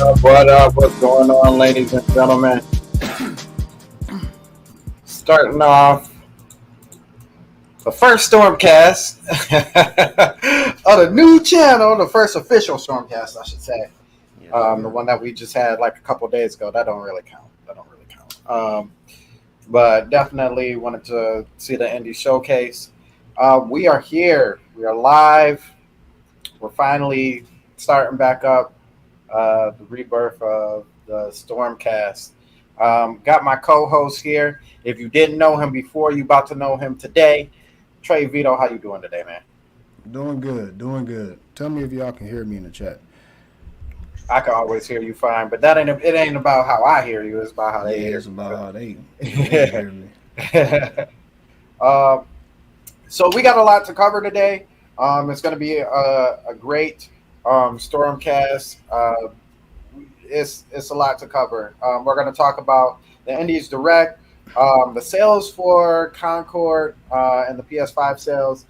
up? What up? What's going on, ladies and gentlemen? Starting off the first Stormcast of the new channel, the first official Stormcast, I should say. Yes, The one that we just had like a couple days ago. That don't really count. But definitely wanted to see the indie showcase. We are here. We are live. We're finally starting back up. The rebirth of the Stormcast. Got my co-host here. If you didn't know him before, you about to know him today. Trey Vito, how you doing today, man? doing good, doing good. Tell me if y'all can hear me in the chat. I can always hear you fine, but that ain't it. Ain't about how I hear you. It's about how they hear. It's about how they Yeah. hear me. Um, so we got a lot to cover today. It's going to be a great Stormcast. It's a lot to cover. We're going to talk about the Indies Direct, the sales for Concord and the PS5 sales,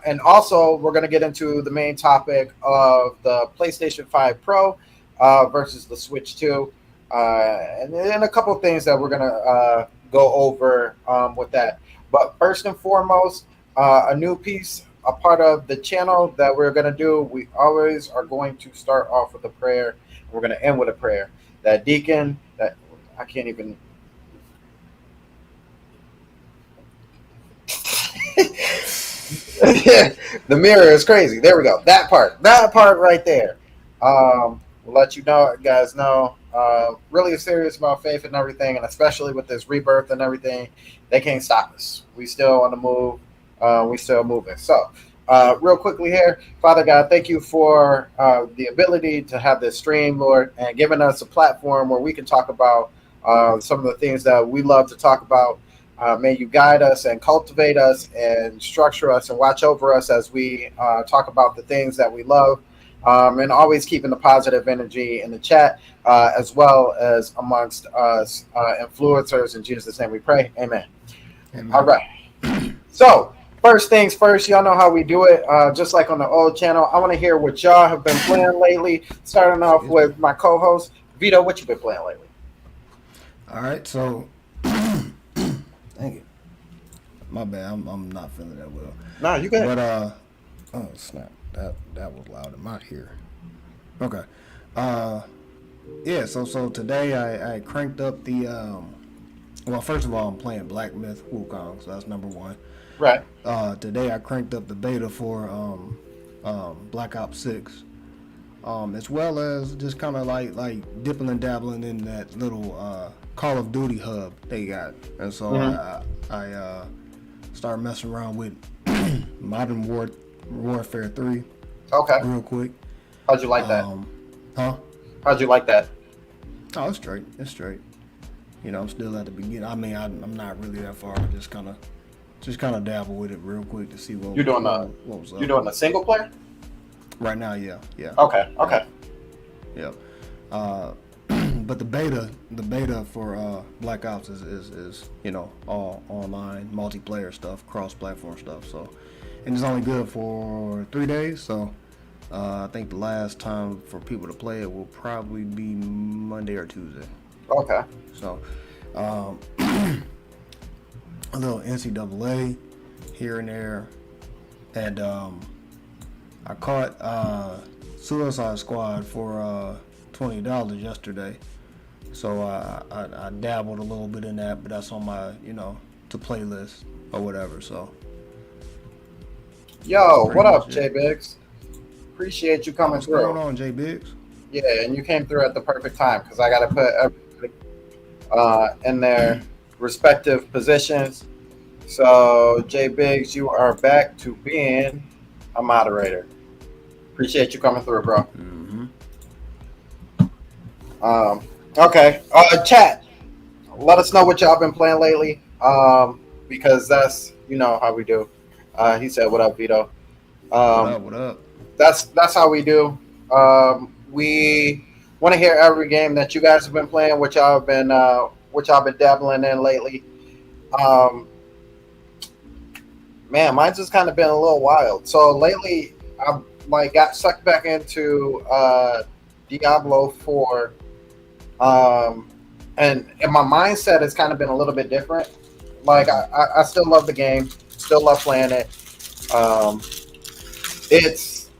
and also we're going to get into the main topic of the PlayStation 5 Pro versus the Switch 2, and then a couple of things that we're going to go over with that. But first and foremost, a new piece, a part of the channel that we're going to do. We always are going to start off with a prayer. We're going to end with a prayer. That deacon, that I can't even. The mirror is crazy. There we go. That part right there. We'll let you know, guys know. Really serious about faith and everything, and especially with this rebirth and everything, they can't stop us. We still on the move. We still moving. So, real quickly here, Father God, thank you for the ability to have this stream, Lord, and giving us a platform where we can talk about some of the things that we love to talk about. May you guide us and cultivate us and structure us and watch over us as we talk about the things that we love, and always keeping the positive energy in the chat as well as amongst us influencers. In Jesus' name we pray. Amen. Amen. All right. So, first things first, y'all know how we do it. Just like on the old channel, I want to hear what y'all have been playing lately. Starting off with my co-host, Vito, what you been playing lately? All right, so thank you. My bad, I'm not feeling that well. No, you good. But oh snap, that was loud in my ear. Okay, yeah. So today I cranked up the Well, first of all, I'm playing Black Myth Wukong, so that's number one. Right. Today I cranked up the beta for Black Ops 6, as well as just kind of like dipping and dabbling in that little Call of Duty hub they got, and so I started messing around with Modern Warfare 3. Okay. Real quick. How'd you like that? Huh? How'd you like that? Oh, it's straight. It's straight. You know, I'm still at the beginning. I mean, I'm not really that far. I just kind of dabble with it real quick to see what You're doing what was up. You're doing a single player? Right now, yeah. Okay. Yeah. But the beta for Black Ops is all online multiplayer stuff, cross-platform stuff. So, and it's only good for 3 days. So, I think the last time for people to play it will probably be Monday or Tuesday. Okay. So, a little NCAA here and there, and I caught Suicide Squad for $20 yesterday. So I dabbled a little bit in that, but that's on my to playlist or whatever. So. Yo, what up, Jay Biggs? Appreciate you coming through. What's going on, Jay Biggs? Yeah, and you came through at the perfect time because I got to put everybody in their respective positions. So, Jay Biggs, you are back to being a moderator. Appreciate you coming through, bro. Okay. Chat. Let us know what y'all been playing lately. Because that's how we do. He said, "What up, Vito?" What up? That's how we do. We want to hear every game that you guys have been playing, what y'all have been dabbling in lately. Man, mine's just kind of been a little wild. So lately, I've got sucked back into Diablo 4. And my mindset has kind of been a little bit different. Like I still love the game, still love playing it. Um, it's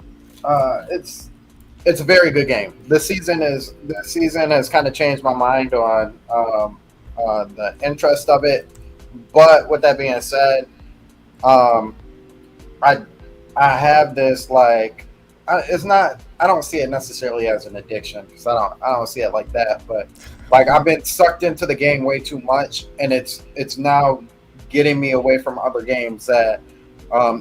it's a very good game. This season has kind of changed my mind on the interest of it. But with that being said, um, I have this like it's not. I don't see it necessarily as an addiction because I don't see it like that. But like I've been sucked into the game way too much, and it's now getting me away from other games that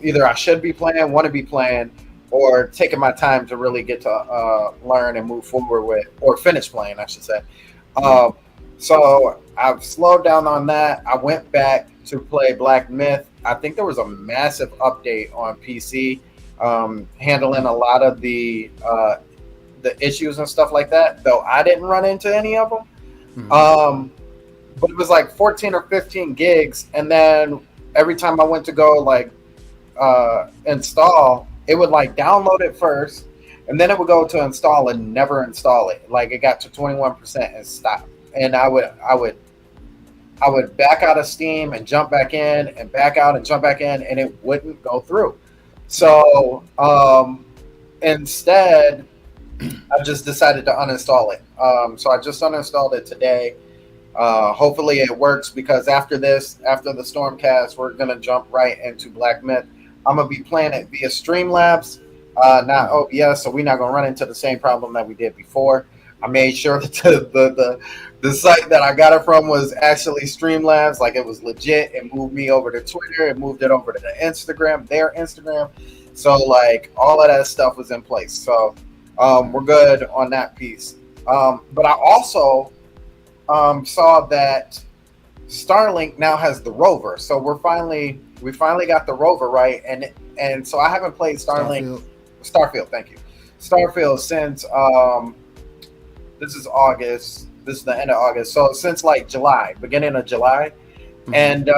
either I should be playing, want to be playing, or taking my time to really get to learn and move forward with, or finish playing, I should say. Um, so I've slowed down on that. I went back to play Black Myth. I think there was a massive update on PC, handling a lot of the issues and stuff like that. Though I didn't run into any of them. Mhm. But it was like 14 or 15 gigs, and then every time I went to go like install, it would like download it first, and then it would go to install and never install it. Like it got to 21% and stopped, and I would back out of Steam and jump back in and back out and jump back in, and it wouldn't go through. So instead, I just decided to uninstall it. So I just uninstalled it today. Hopefully it works because after this, after the Stormcast, we're gonna jump right into Black Myth. I'm gonna be playing it via Streamlabs, not OBS, so we're not gonna run into the same problem that we did before. I made sure that the site that I got it from was actually Streamlabs, like it was legit. It moved me over to Twitter, it moved it over to the Instagram, their Instagram. So like all of that stuff was in place. So we're good on that piece. But I also saw that Starlink now has the rover. So we finally got the rover right, and so I haven't played Starfield, thank you. Starfield since this is August. This is the end of August. So since like July, beginning of July. Mhm. And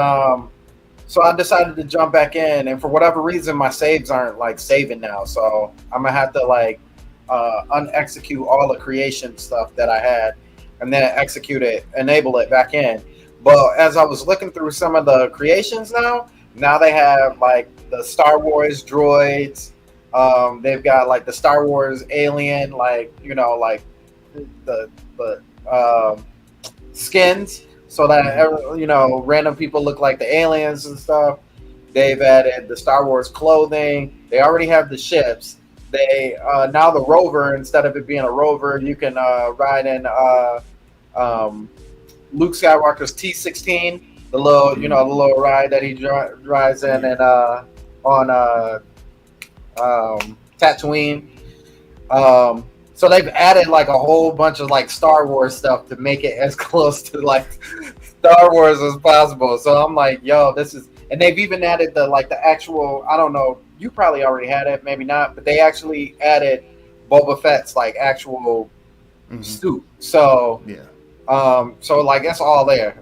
so I decided to jump back in, and for whatever reason my saves aren't like saving now. So I'm gonna have to like unexecute all the creation stuff that I had and then execute it, enable it back in. But as I was looking through some of the creations now they have like the Star Wars droids. They've got like the Star Wars alien, like like the skins, so that random people look like the aliens and stuff. They've added the Star Wars clothing. They already have the ships. They now the rover, instead of it being a rover, you can ride in Luke Skywalker's T-16, the little the little ride that he drives in and on Tatooine. So they've added like a whole bunch of like Star Wars stuff to make it as close to like Star Wars as possible. So I'm like, yo, this is, and they've even added the actual, I don't know, you probably already had it, maybe not, but they actually added Boba Fett's like actual suit. So so like it's all there.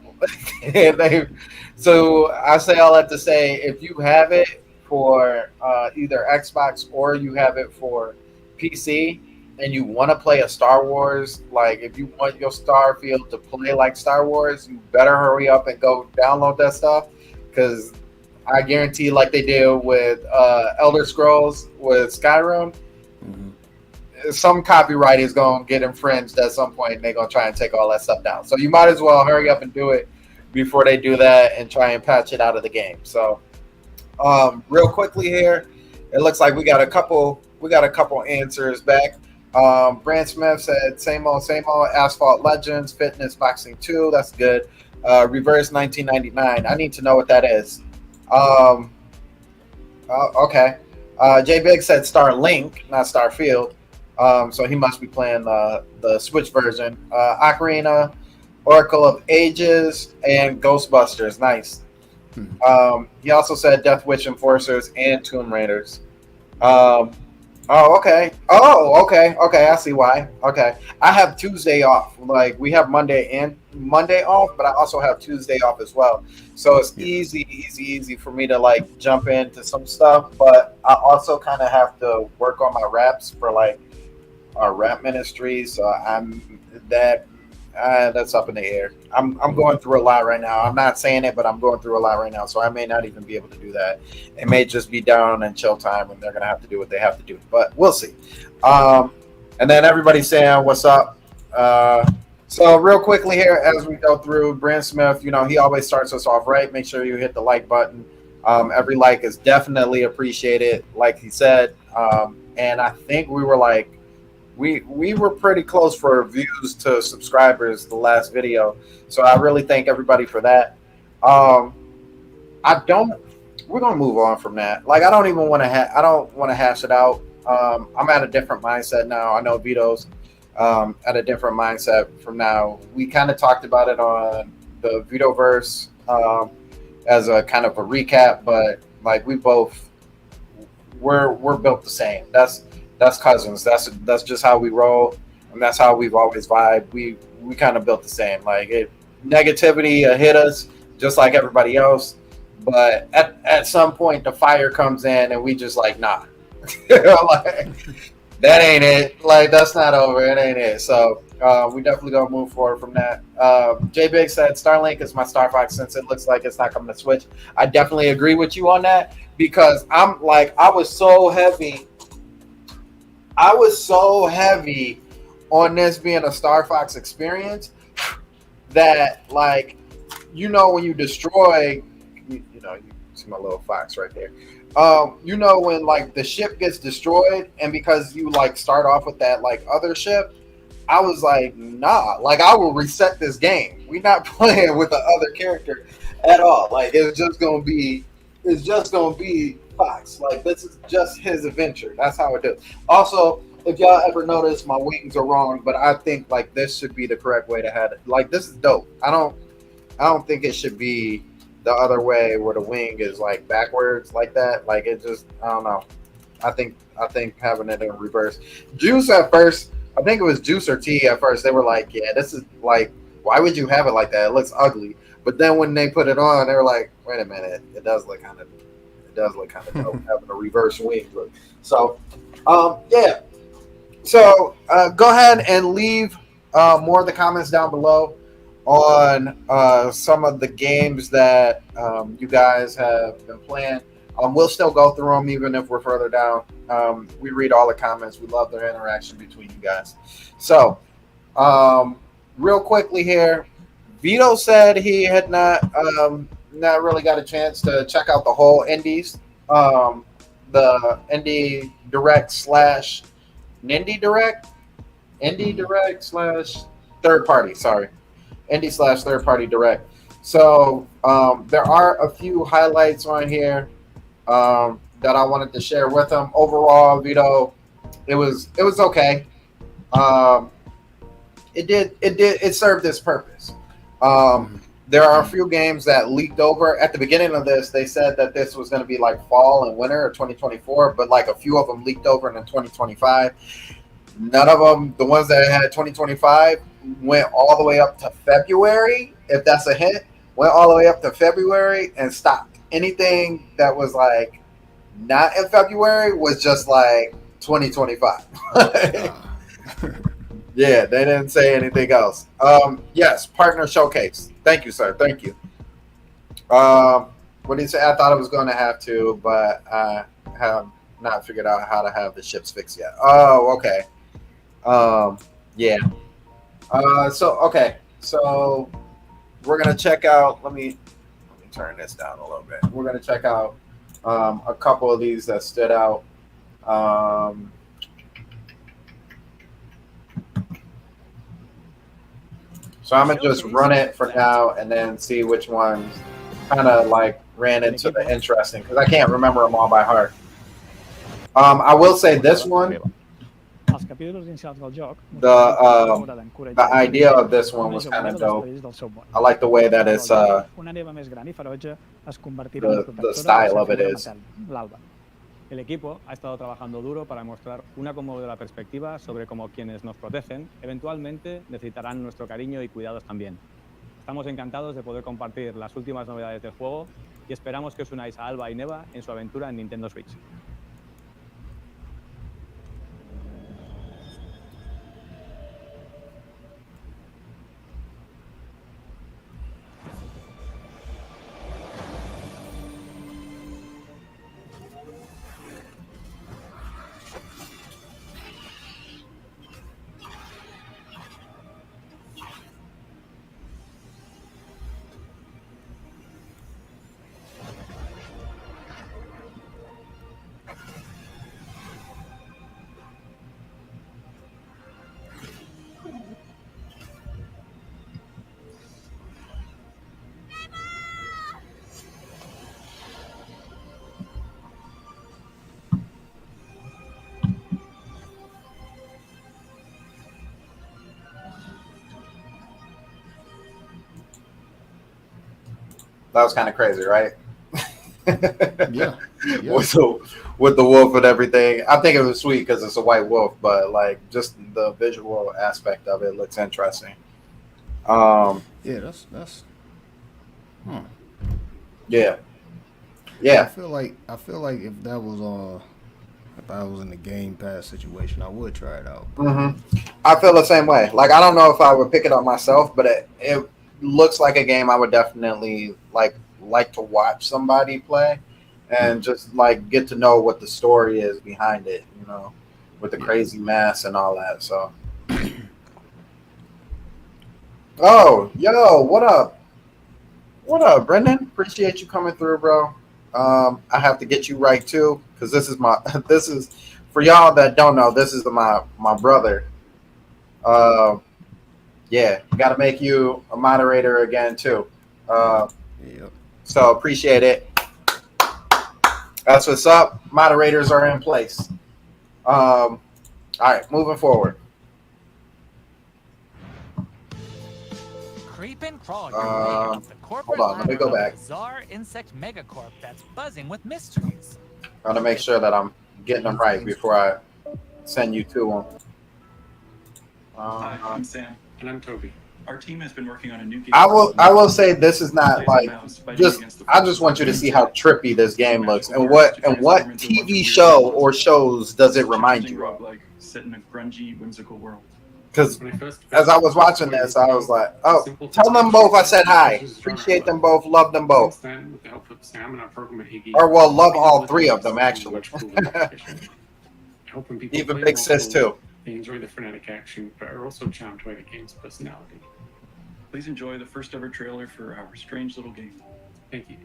So I say all that to say, if you have it for either Xbox or you have it for PC and you want to play a Star Wars, like if you want your Starfield to play like Star Wars, you better hurry up and go download that stuff, because I guarantee, like they did with Elder Scrolls with Skyrim, some copyright is going to get infringed at some point, and they're going to try and take all that stuff down. So you might as well hurry up and do it before they do that and try and patch it out of the game. So real quickly here, it looks like we got a couple answers back. Brand Smith said same old Asphalt Legends, Fitness Boxing 2, that's good. Reverse 1999, I need to know what that is. Okay. J Big said Starlink, not Starfield. So he must be playing the Switch version. Ocarina, Oracle of Ages, and Ghostbusters. Nice. He also said Death Wish Enforcers and Tomb Raiders. Okay. Okay. I see why. Okay. I have Tuesday off. Like we have Monday off, but I also have Tuesday off as well. So it's easy for me to like jump into some stuff, but I also kind of have to work on my raps for like rap ministry. So that's up in the air. I'm going through a lot right now. I'm not saying it, but I'm going through a lot right now. So I may not even be able to do that. It may just be down and chill time, and they're gonna have to do what they have to do. But we'll see. Um, and then everybody's saying what's up. So real quickly here, as we go through, Brand Smith, he always starts us off right. Make sure you hit the like button. Every like is definitely appreciated, like he said. And I think we were like, we were pretty close for views to subscribers the last video. So I really thank everybody for that. Um, I don't. We're gonna move on from that. Like I don't even want to. I don't want to hash it out. I'm at a different mindset now. I know Vito's at a different mindset from now. We kind of talked about it on the Vitoverse as a kind of a recap, but like we're built the same. That's cousins. That's just how we roll, and that's how we've always vibed. We kind of built the same. Like negativity hit us just like everybody else, but at some point the fire comes in, and we just like nah. Like, that ain't it. Like that's not over. It ain't it. So we definitely gonna move forward from that. J Big said Starlink is my Star Fox since it looks like it's not coming to Switch. I definitely agree with you on that because I'm like I was so heavy on this being a Star Fox experience that like when you destroy you see my little fox right there. When like the ship gets destroyed and because you like start off with that like other ship, I was like, nah, like I will reset this game. We're not playing with the other character at all. Like it's just gonna be Fox. Like this is just his adventure. That's how it is. Also, if y'all ever notice, my wings are wrong, but I think like this should be the correct way to have it. Like this is dope. I don't think it should be the other way where the wing is like backwards like that. Like it just I don't know. I think having it in reverse. Juice at first, I think it was Juice or T at first. They were like, yeah, this is like, why would you have it like that? It looks ugly. But then when they put it on, they were like, wait a minute, it does look kind of dope having a reverse wing look. So, yeah. So go ahead and leave more of the comments down below on some of the games that you guys have been playing. We'll still go through them even if we're further down. We read all the comments. We love their interaction between you guys. So, real quickly here, Vito said he had not really got a chance to check out the whole Indies, the Indie Direct slash Nindy Direct, Indie Direct slash third party. Sorry, Indie slash third party Direct. So there are a few highlights on here that I wanted to share with them. Overall, Vito, it was okay. It served its purpose. There are a few games that leaked over at the beginning of this. They said that this was going to be like fall and winter of 2024, but like a few of them leaked over into 2025. None of them, the ones that had 2025, went all the way up to February. If that's a hint, went all the way up to February and stopped. Anything that was like not in February was just like 2025. Yeah, they didn't say anything else. Yes, partner showcase. Thank you, sir. Thank you. What did he say? I thought I was going to have to, but I have not figured out how to have the ships fixed yet. Oh, okay. Yeah. So we're gonna check out. Let me turn this down a little bit. We're gonna check out a couple of these that stood out. So I'm gonna just run it for now and then see which ones kind of like ran into the interesting because I can't remember them all by heart. I will say this one. The idea of this one was kind of dope. I like the way that it's the style of it is. El equipo ha estado trabajando duro para mostrar una conmovedora perspectiva sobre cómo quienes nos protegen eventualmente necesitarán nuestro cariño y cuidados también. Estamos encantados de poder compartir las últimas novedades del juego y esperamos que os unáis a Alba y Neva en su aventura en Nintendo Switch. That was kind of crazy, right? Yeah, yeah, with the wolf and everything. I think it was sweet because it's a white wolf, but like just the visual aspect of it looks interesting. Um, yeah. That's. Hmm. yeah, Yeah, yeah. I feel like if I was in the Game Pass situation, I would try it out. But hmm I feel the same way. Like I don't know if I would pick it up myself, but it looks like a game I would definitely like to watch somebody play yeah, and just like get to know what the story is behind it. You know, with the yeah. crazy mass and all that. So, oh, yo, what up? What up, Brendan? Appreciate you coming through, bro. I have to get you right too, because this is my this is for y'all that don't know. This is my brother. Uh, yeah, got to make you a moderator again too. Uh, Yep. so appreciate it. That's what's up. Moderators are in place. All right, moving forward. Creep and crawl your way into the corporate Hold on, let me ladder go of back. a bizarre insect megacorp that's buzzing with mysteries. Got to make sure that I'm getting them right before I send you to them. Hi, I'm Sam. And I'm Toby. Our team has been working on a new game. I will say this is not like I just want you to see how trippy this game looks and what TV show or shows does it remind you of? Like set in a grungy, whimsical world. Because as I was watching this, I was like, oh, tell them both I said hi. Appreciate them both, love them both. Or well, love all three of them actually. Even Big Sis too. They enjoy the frenetic action, but are also charmed by the game's personality. Please enjoy the first ever trailer for our strange little game. Thank you.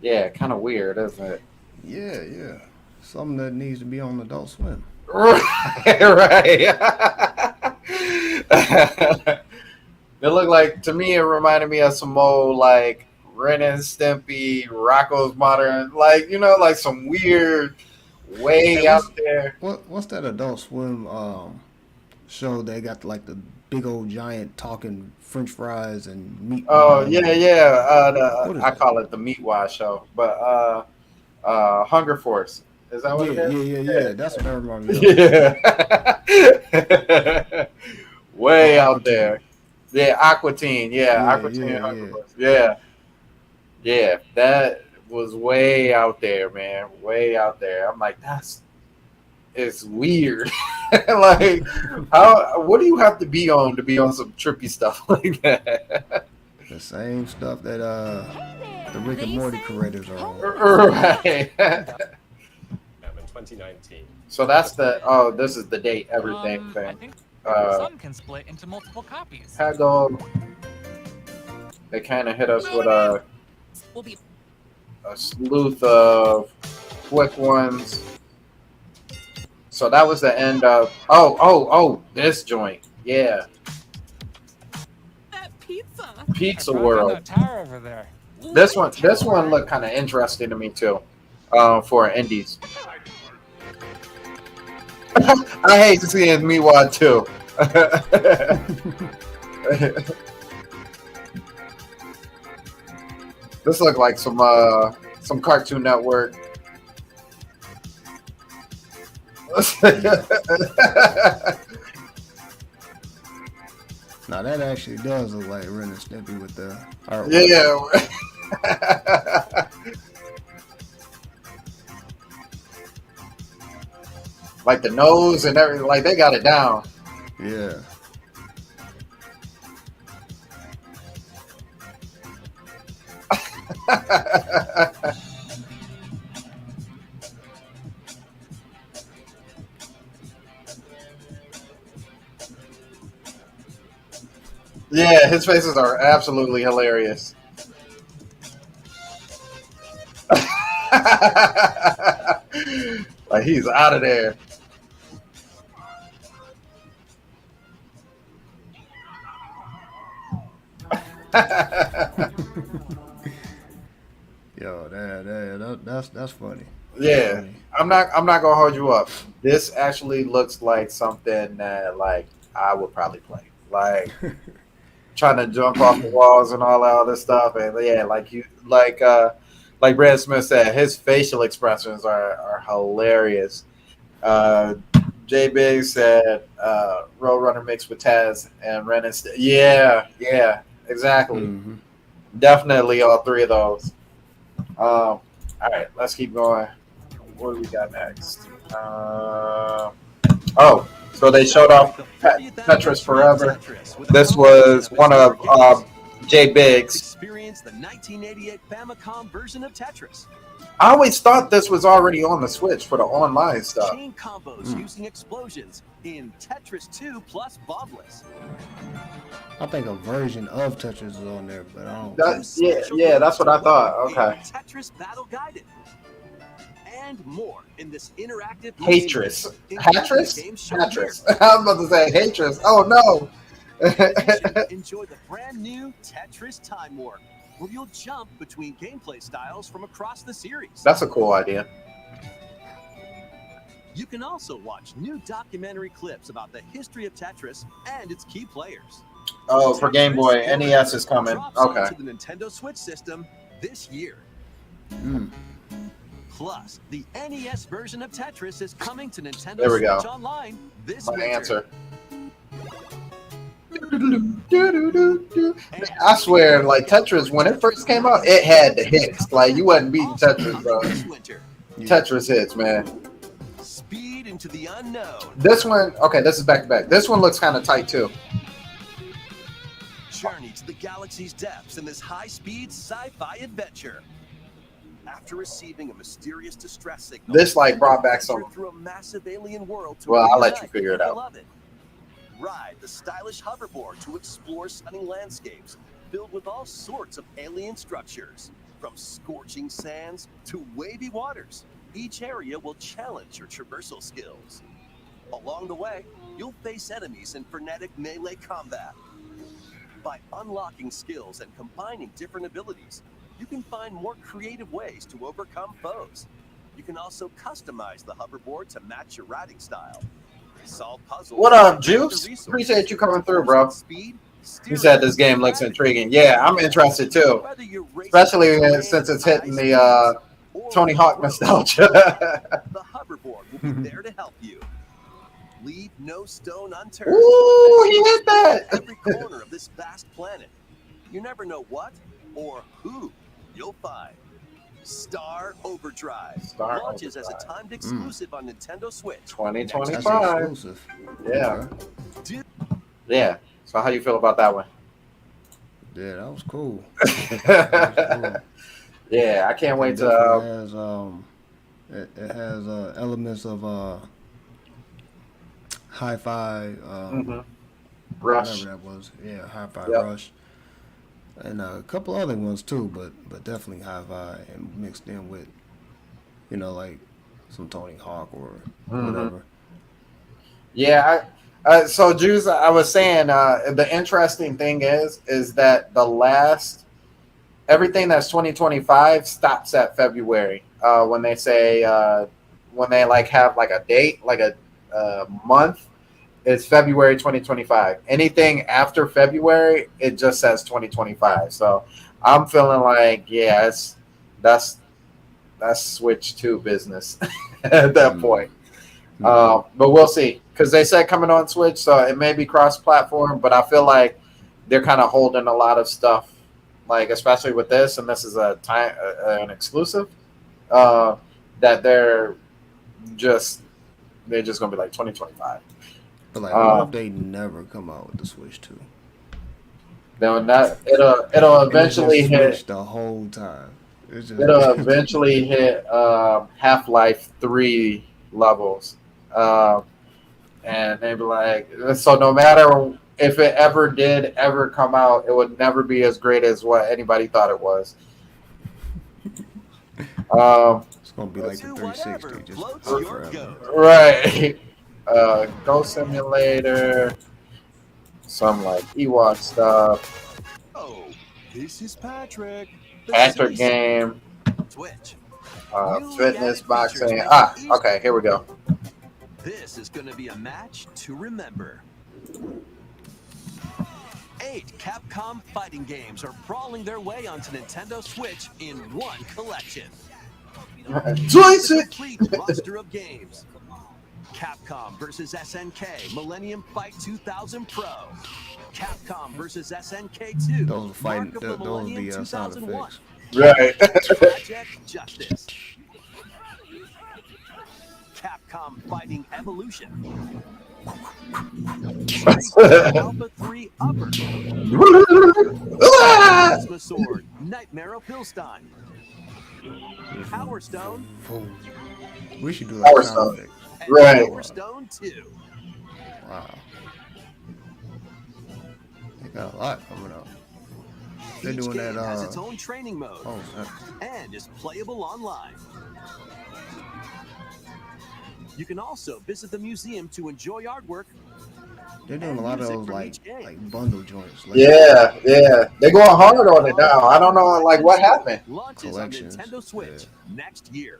Yeah, kind of weird, isn't it? Yeah, yeah. Something that needs to be on Adult Swim. Right. It looked like to me. It reminded me of some old like Ren and Stimpy, Rocco's Modern, like like some weird way Hey, out there. what's that Adult Swim show? They got like the big old giant talking French fries and meat. Oh yeah, yeah. What is I that? call it the Meatwad show, but Hunger Force. Is that what Yeah, it yeah, is? yeah, yeah. That's what that reminds me of. Yeah. Way out there. Yeah, Aqua Teen. Yeah, Yeah, Aqua Teen. yeah, Hunger yeah. Force. Yeah. Yeah, that was way out there, man. Way out there. I'm like, it's weird. Like, what do you have to be on some trippy stuff like that? The same stuff that the Rick and Morty creators are on. Right. in 2019. So that's this is the date everything I thing. think Uh, some can split into multiple copies. Haggle, they kind of hit us with a Will be sleuth of quick ones. So that was the end of this joint. Yeah, That pizza. Pizza on World. that tower over there. This one looked kind of interesting to me too. For indies, I hate seeing Miwa too. This looked like some Cartoon Network. Now that actually does look like Ren and Stimpy with the artwork. Yeah. Like the nose and everything, like they got it down. Yeah. Yeah, his faces are absolutely hilarious. Like he's out of there. Yo, that's funny. Yeah, Funny. I'm not gonna hold you up. This actually looks like something that like I would probably play. Like trying to jump off the walls and all that other stuff. And yeah, like Brad Smith said, his facial expressions are hilarious. Jay Biggs said Roadrunner mixed with Taz and Ren and yeah, exactly. Mhm. Definitely all three of those. All right, let's keep going. What do we got next? So they showed off Tetris Forever. This was one of Jay Biggs. Experience the 1988 Famicom version of Tetris. I always thought this was already on the Switch for the online stuff. Chain combos using explosions in Tetris 2 plus Bobless. I think a version of Tetris is on there, but I don't. Yeah, that's what I thought. Okay. Tetris Battle Guided. And more in this interactive Hatris. game Hatris? show Hatris. I was about to say Hatris. Oh no. here. Enjoy the brand new Tetris Time Warp, where you'll jump between gameplay styles from across the series. That's a cool idea. You can also watch new documentary clips about the history of Tetris and its key players. Oh, for Game Boy, NES is coming. Drops Okay. onto the Nintendo Switch system this year. Mm. Plus, the NES version of Tetris is coming to Nintendo There we Switch go. Online this My winter. answer. I swear, like Tetris, when it first came out, it had the hits. Like you wasn't beating Also Tetris, coming bro. this winter. Tetris hits, man. Speed into the unknown. This one, okay, this is back to back. This one looks kind of tight too. Journey to the galaxy's depths in this high-speed sci-fi adventure. After receiving a mysterious distress signal, This like brought back venture some. through a massive alien world to Well, I'll let you reunite figure it with out. beloved. Ride the stylish hoverboard to explore stunning landscapes filled with all sorts of alien structures, from scorching sands to wavy waters. Each area will challenge your traversal skills. Along the way, you'll face enemies in frenetic melee combat. By unlocking skills and combining different abilities, you can find more creative ways to overcome foes. You can also customize the hoverboard to match your riding style. Solve puzzles. What up, and Juice? resources Appreciate you coming with through, bro. speed, You said this game looks intriguing. Yeah, I'm interested too, Whether you're racing especially against since it's high hitting the speed or Tony Hawk low nostalgia. the hoverboard will be there to help you. Leave no stone unturned. Ooh, he hit that. Every corner of this vast planet. You never know what or who you'll find. Star Overdrive Star launches as a Overdrive. timed exclusive on Nintendo Switch. That's 2025. exclusive. Yeah, Okay. yeah. So how you feel about that one? Yeah, that was cool. That was cool. Yeah, I can't wait It to. definitely has it has elements of hi-fi Rush. whatever that was. Yeah, hi-fi Yep. Rush, and a couple other ones too, but definitely hi-fi and mixed in with, like some Tony Hawk or whatever. Yeah. So, Juice, I was saying the interesting thing is that the last everything that's 2025 stops at February. When they say when they like have like a date, like a month, it's February 2025. Anything after February, it just says 2025. So I'm feeling like, yeah, that's Switch 2 business at that point. But we'll see, because they said coming on Switch, so it may be cross-platform. But I feel like they're kind of holding a lot of stuff, like especially with this, and this is an exclusive. That they're just gonna be like 2025. But like, what if they never come out with the Switch 2? It'll eventually hit Switch the whole time. It'll eventually hit Half-Life 3 levels, and they'd be like, so no matter if it ever come out, it would never be as great as what anybody thought it was. It's gonna be like the 360, just Floats hot your forever. goat. Right. Ghost Simulator, some like Ewok stuff, Oh, this is Patrick. The Patrick city game, Twitch. fitness, boxing. Okay, here we go. This is going to be a match to remember. 8 Capcom fighting games are crawling their way onto Nintendo Switch in one collection. Joyce The it. complete roster of games. Capcom versus SNK Millennium Fight 2000 Pro. Capcom versus SNK 2. Those are fighting. Mark of the Those are Millennium the sound 2001. effects. Right. Project Justice. Capcom Fighting Evolution. Alpha 3 Upper. Plasma Sword. Nightmare of Pilstein. Power Stone. We should do like Power sound Stone. effects. And Right. Power Stone 2. Wow. They got a lot coming up. They're Each doing game that. has its own training mode Oh, and is playable online. You can also visit the museum to enjoy artwork. they're doing a lot of those like bundle joints. Like, Yeah. They're going hard on it now. I don't know, like what happened. Launches Collections, on Nintendo Switch next year.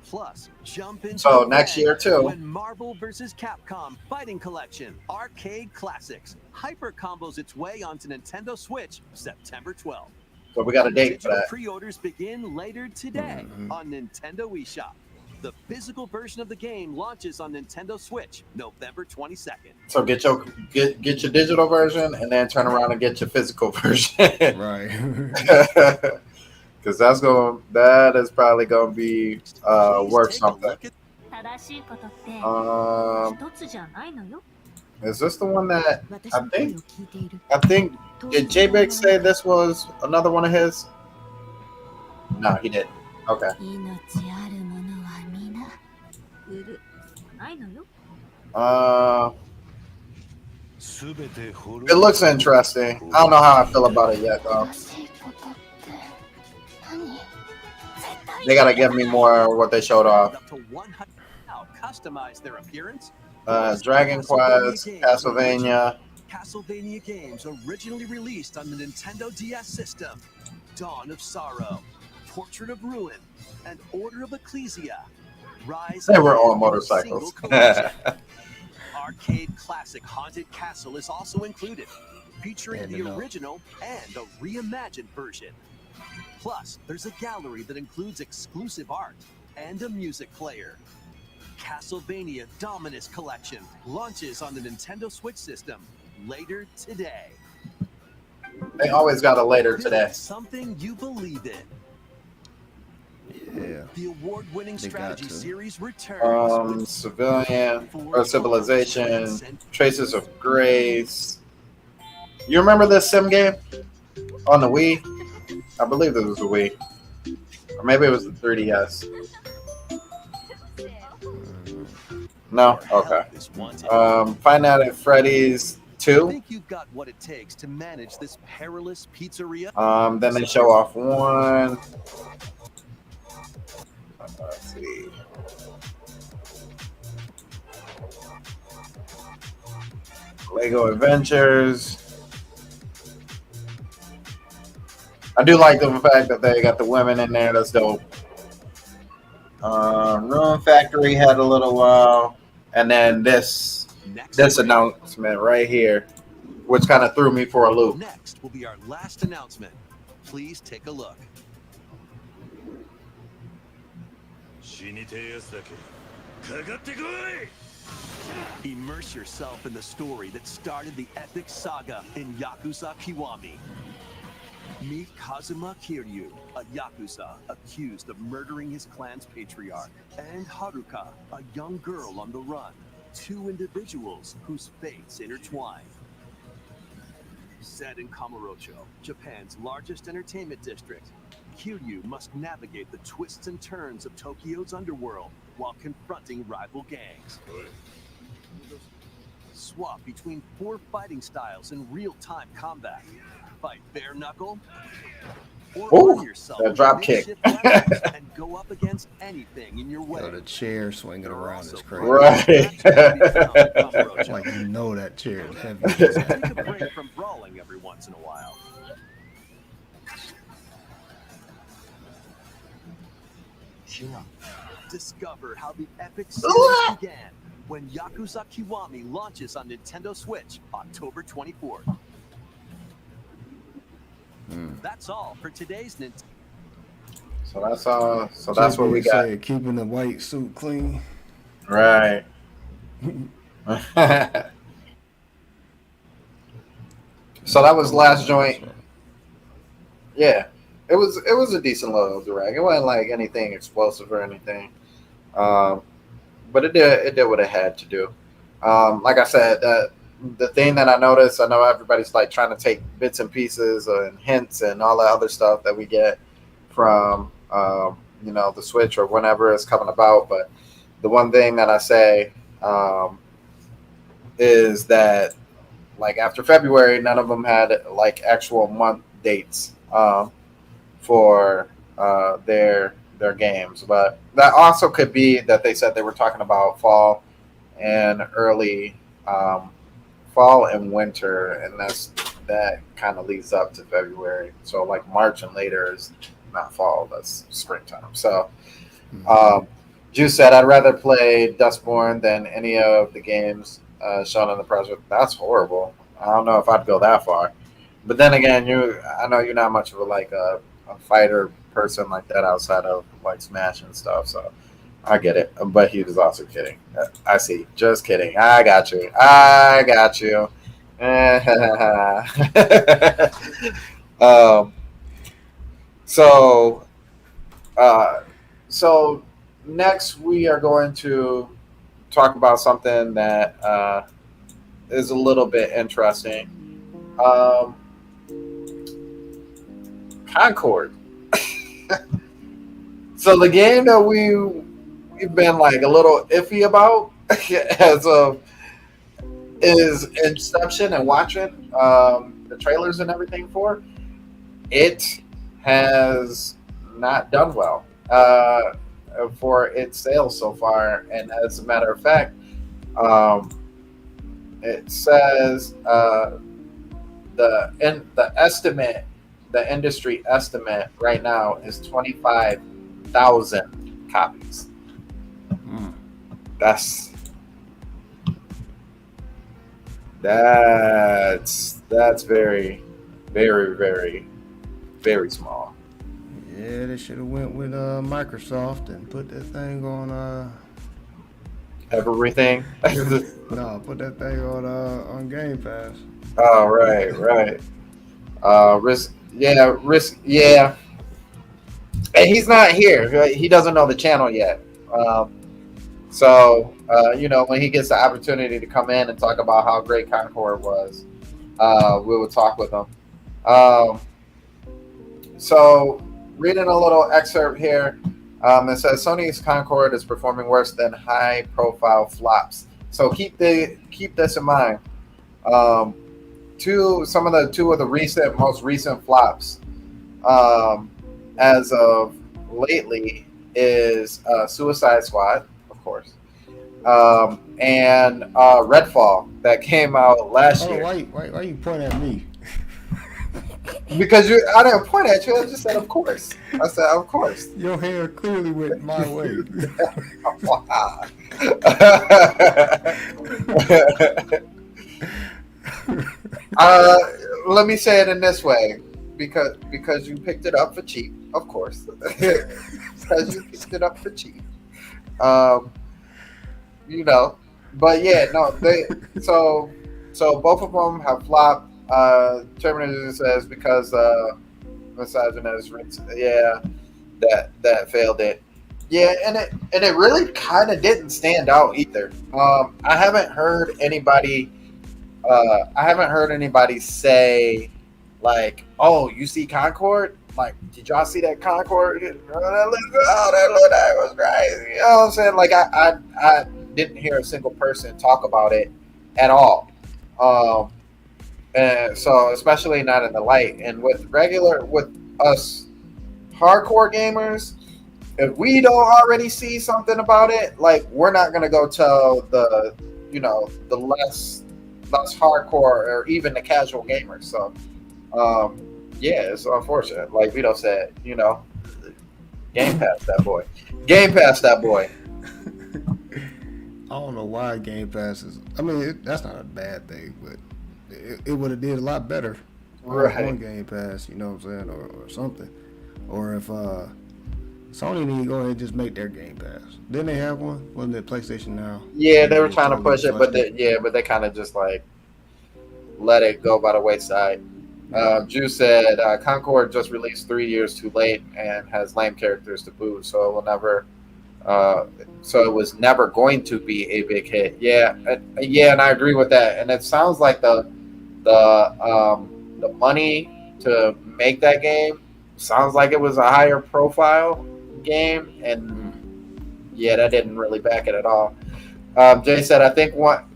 Plus, jump into So the next fray year, too. when Marvel vs. Capcom Fighting Collection Arcade Classics Hyper combos its way onto Nintendo Switch September 12th. So we got a date for Digital that. pre-orders begin later today Mhm. on Nintendo eShop. The physical version of the game launches on Nintendo Switch November 22nd. So get your digital version and then turn around and get your physical version. Right. Because that is probably gonna be Please worth take a something. look at 正しいことって Um, 一つじゃないのよ。 is this the one that 私 I の声を think 聞いている。 I think did J-Big say this was another one of his? No, he didn't. Okay. 命あるものは皆売る。ないのよ。 It looks interesting. I don't know how I feel about it yet though. 正しいことって何？絶対 They gotta give me more what they showed off. up to 100 now customize their appearance. Dragon Quest, Castlevania. Castlevania games originally released on the Nintendo DS system. Dawn of Sorrow, Portrait of Ruin, and Order of Ecclesia. Rise They were all Again in a motorcycles. single collection. Arcade classic Haunted Castle is also included, featuring And the enough. original and a reimagined version. Plus, there's a gallery that includes exclusive art and a music player. Castlevania Dominus Collection launches on the Nintendo Switch system later today. They always got a later Build today. something you believe in. Yeah. The award-winning They got strategy to. series returns with Civilian four or Civilization, full-fledged and Traces of Grace. You remember this sim game on the Wii? I believe it was the Wii, or maybe it was the 3DS. No, okay. help is wanted. Find out at Freddy's I 2. think you've got what it takes to manage this perilous pizzeria. Then they show off one. Let's see. Lego Adventures. I do like the fact that they got the women in there. That's dope. Rune Factory had a little while, and then this announcement right here, which kind of threw me for a loop. Next will be our last announcement. Please take a look. Immerse yourself in the story that started the epic saga in Yakuza Kiwami. Meet Kazuma Kiryu, a Yakuza accused of murdering his clan's patriarch, and Haruka, a young girl on the run, two individuals whose fates intertwine. Set in Kamurocho, Japan's largest entertainment district, Kiryu must navigate the twists and turns of Tokyo's underworld while confronting rival gangs. Swap between 4 fighting styles in real-time combat. Fight bare knuckle, or Ooh, yourself that drop kick. and go up against anything in your way. Yo, the chair swinging around is crazy. Right. Like, you know that chair is heavy. Take a break from brawling every once in a while. Discover how the epic series began when Yakuza Kiwami launches on Nintendo Switch October 24th. That's all for today's Nintendo. So that's all. So that's what we got. Said, keeping the white suit clean. Right. So that was last joint. Yeah, it was a decent little direct. It wasn't like anything explosive or anything, but it did what it had to do. Like I said, the thing that I noticed, I know everybody's like trying to take bits and pieces and hints and all the other stuff that we get from the Switch or whenever it's coming about. But the one thing that I say is that like after February, none of them had like actual month dates for their games. But that also could be that they said they were talking about fall and early fall and winter, and that kind of leads up to February. So like March and later is not fall, that's springtime. So Juice said, I'd rather play Dustborn than any of the games shown in the press. That's horrible. I don't know if I'd go that far. But then again, I know you're not much of a fighter person like that outside of like Smash and stuff. So I get it. But he was also kidding. I see. Just kidding. I got you. So next we are going to talk about something that is a little bit interesting. Concord. So the game that we've been like a little iffy about as of is Inception, and watching the trailers and everything for it has not done well for its sales so far. And as a matter of fact, it says the industry estimate right now is 25,000 copies. That's very, very, very, very small. Yeah, they should have went with Microsoft and put that thing on Everything. no, put that thing on Game Pass. Oh, right. Risk. Yeah. And he's not here. He doesn't know the channel yet. So when he gets the opportunity to come in and talk about how great Concord was, we will talk with him. So reading a little excerpt here, it says Sony's Concord is performing worse than high-profile flops. So keep this in mind. Two of the most recent flops, as of lately, is Suicide Squad, of course, and Redfall that came out last year. Why you pointing at me? Because I didn't point at you. I just said, of course. I said, of course. Your hair clearly went my way. Wow. Let me say it in this way, because you picked it up for cheap, of course. Because you picked it up for cheap. You know, but yeah, no, so both of them have flopped. Terminator says because misogynist, yeah, that failed it. Yeah, and it really kind of didn't stand out either. I haven't heard anybody say like, "Oh, you see Concord? Like, did y'all see that Concord? That was crazy." You know what I'm saying? Like, I didn't hear a single person talk about it at all. And so, especially not in the light. And with us hardcore gamers, if we don't already see something about it, like, we're not gonna go tell the less hardcore or even the casual gamers. So, yeah, it's unfortunate. Like Vito said, Game Pass that boy. Game Pass that boy. I don't know why Game Pass is. I mean, that's not a bad thing, but it would have did a lot better on Game Pass. You know what I'm saying, or something. Or if Sony need to go ahead and just make their Game Pass. Didn't they have one? Wasn't it PlayStation Now? Yeah, they were trying to push it, but they kind of just like let it go by the wayside. Drew said Concord just released 3 years too late and has lame characters to boot, so it will never. So it was never going to be a big hit. Yeah, and I agree with that. And it sounds like the money to make that game sounds like it was a higher profile game, and yeah, that didn't really back it at all. Jay said, I think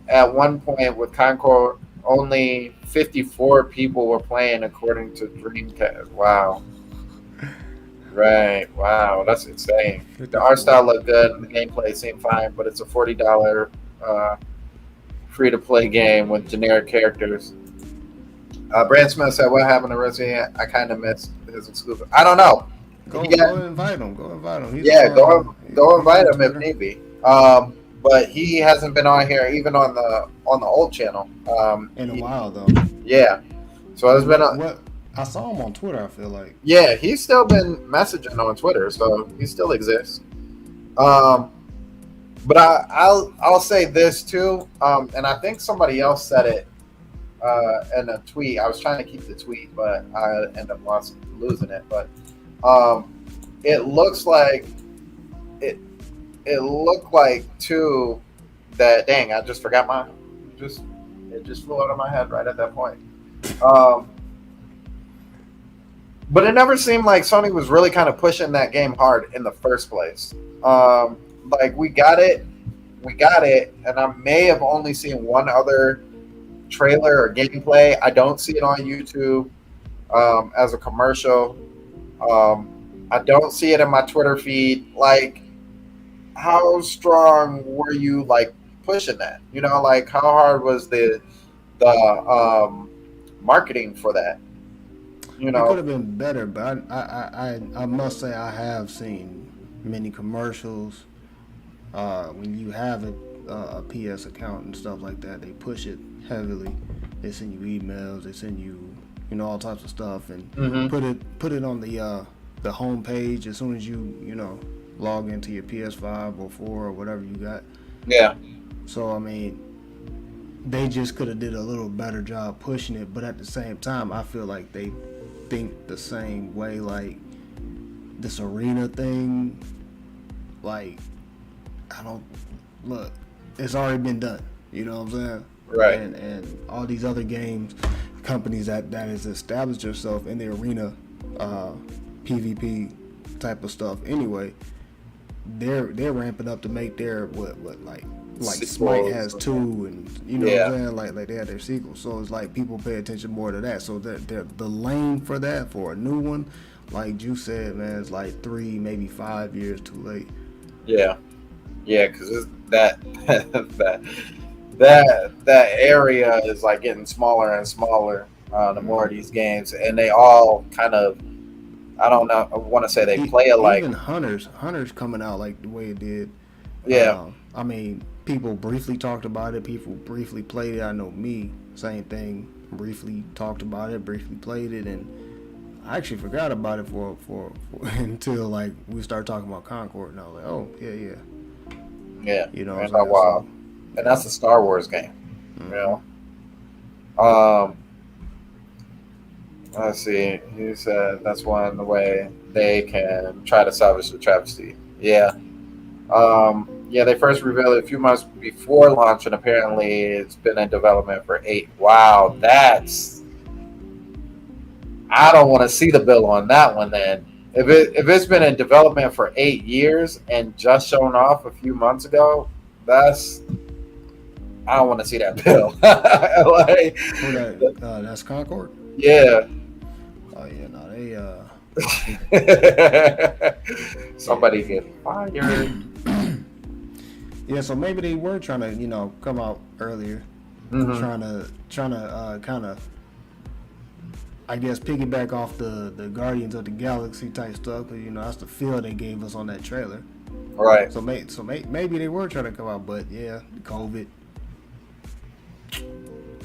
at one point with Concord, only 54 people were playing according to Dreamcast. Wow. Right. Wow. That's insane. The art style looked good and the gameplay seemed fine, but it's a $40 free-to-play game with generic characters. Brand Smith said, what happened to Resident? I kind of missed his exclusive. I don't know. Go invite him. Go invite him. Go invite him if need be. But he hasn't been on here even on the old channel. In a while though. Yeah. So it's been I saw him on Twitter, I feel like. Yeah, he's still been messaging on Twitter, so he still exists. But I'll say this too, and I think somebody else said it in a tweet. I was trying to keep the tweet, but I ended up losing it. But it looks like it looked like too that dang, I just forgot it just flew out of my head right at that point. But it never seemed like Sony was really kind of pushing that game hard in the first place. Like we got it, and I may have only seen one other trailer or gameplay. I don't see it on YouTube as a commercial. I don't see it in my Twitter feed. Like, how strong were you like pushing that? Like how hard was the marketing for that? It could have been better, but I must say I have seen many commercials. When you have a PS account and stuff like that, they push it heavily. They send you emails, they send you all types of stuff, and put it on the home page as soon as you log into your PS5 or 4 or whatever you got. Yeah. So I mean, they just could have did a little better job pushing it, but at the same time, I feel like they think the same way. Like this arena thing, like it's already been done. You know what I'm saying? Right. And all these other companies that has established yourself in the arena, PvP type of stuff. Anyway, they're ramping up to make their like Smite has 2, and what I'm saying, like they had their sequel. So it's like people pay attention more to that. So the lane for that, for a new one, like you said, man, it's like 3, maybe 5 years too late. Yeah, because that area is like getting smaller and smaller. the more of these games, and they all kind of, I don't know, I want to say they play alike. Even Hunters coming out like the way it did. Yeah. I mean, people briefly talked about it. People briefly played it. I know me, same thing. Briefly talked about it, briefly played it, and I actually forgot about it for until like we started talking about Concord, and I was like, oh yeah. You know, and wow, and that's a Star Wars game. Mm-hmm. You know. Let's see. He said that's one way they can try to salvage the travesty. Yeah. They first revealed it a few months before launch, and apparently it's been in development for 8. Wow, I don't want to see the bill on that one then. If it's been in development for 8 years and just shown off a few months ago, I don't want to see that bill. That's Concord? Yeah. Oh yeah, no, they somebody get fired. Yeah, so maybe they were trying to, you know, come out earlier, trying to kind of, I guess, piggyback off the Guardians of the Galaxy type stuff, because, you know, that's the feel they gave us on that trailer. Right. So maybe they were trying to come out, but yeah, COVID's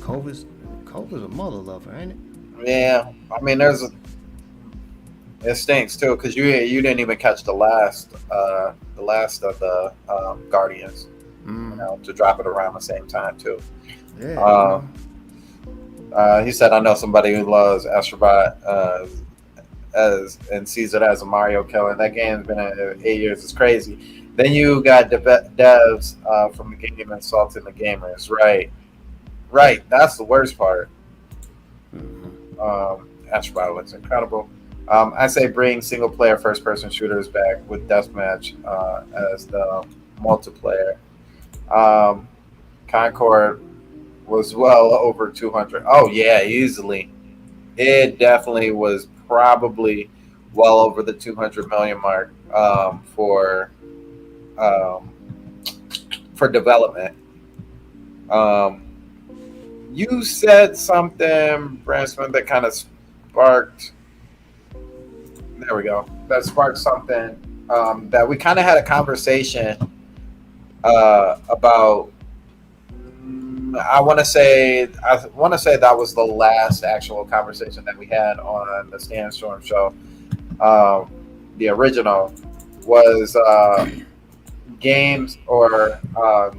a mother lover, ain't it? Yeah, I mean, it stinks too, because you didn't even catch the last of the Guardians, you know, to drop it around the same time too. Yeah. He said, "I know somebody who loves Astrobot and sees it as a Mario killer. And that game's been 8 years. It's crazy." Then you got devs from the game insulting the gamers, right? That's the worst part. Astrobot looks incredible. I say bring single-player first-person shooters back with deathmatch as the multiplayer. Concord was well over 200. Oh yeah, easily. It definitely was probably well over the 200 million mark for development. You said something, Bransman, that kind of sparked. There we go. That sparked something that we kind of had a conversation about. I want to say that was the last actual conversation that we had on the Sandstorm show. The original was games or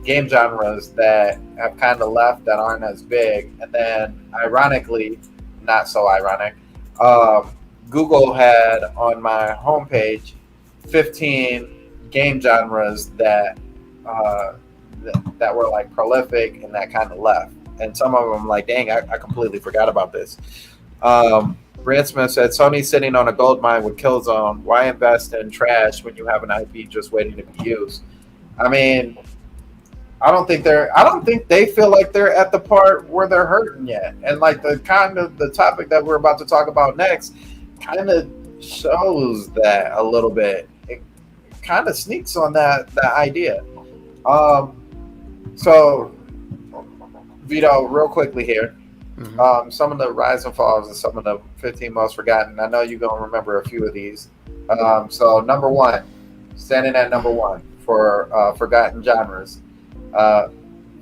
game genres that have kind of left that aren't as big, and then ironically, not so ironic, Google had on my homepage 15 game genres that were like prolific and that kind of left, and some of them like, dang, I completely forgot about this. Brad Smith said, Sony's sitting on a gold mine with Killzone. Why invest in trash when you have an IP just waiting to be used? I mean, I don't think they feel like they're at the part where they're hurting yet. And like the topic that we're about to talk about next kind of shows that a little bit. It kind of sneaks on that idea. So Vito, real quickly here. Some of the rise and falls and some of the 15 most forgotten. I know you're going to remember a few of these. So number one, standing at number one for forgotten genres,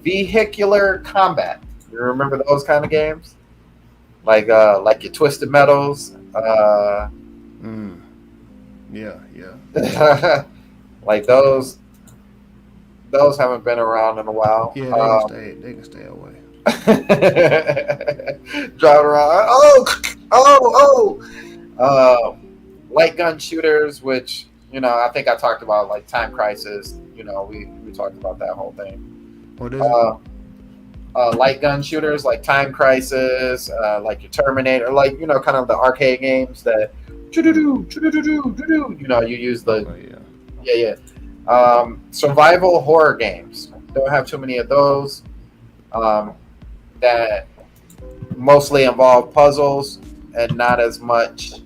vehicular combat. You remember those kind of games? Like your Twisted Metals. Yeah. Like those haven't been around in a while. Yeah, they can stay away. Drive around. Light gun shooters, which, you know, I think I talked about, like Time Crisis. You know, we talked about that whole thing. What is it? Light gun shooters like Time Crisis, like your Terminator, like, you know, kind of the arcade games that you know, you use the survival horror games. Don't have too many of those. That mostly involve puzzles and not as much,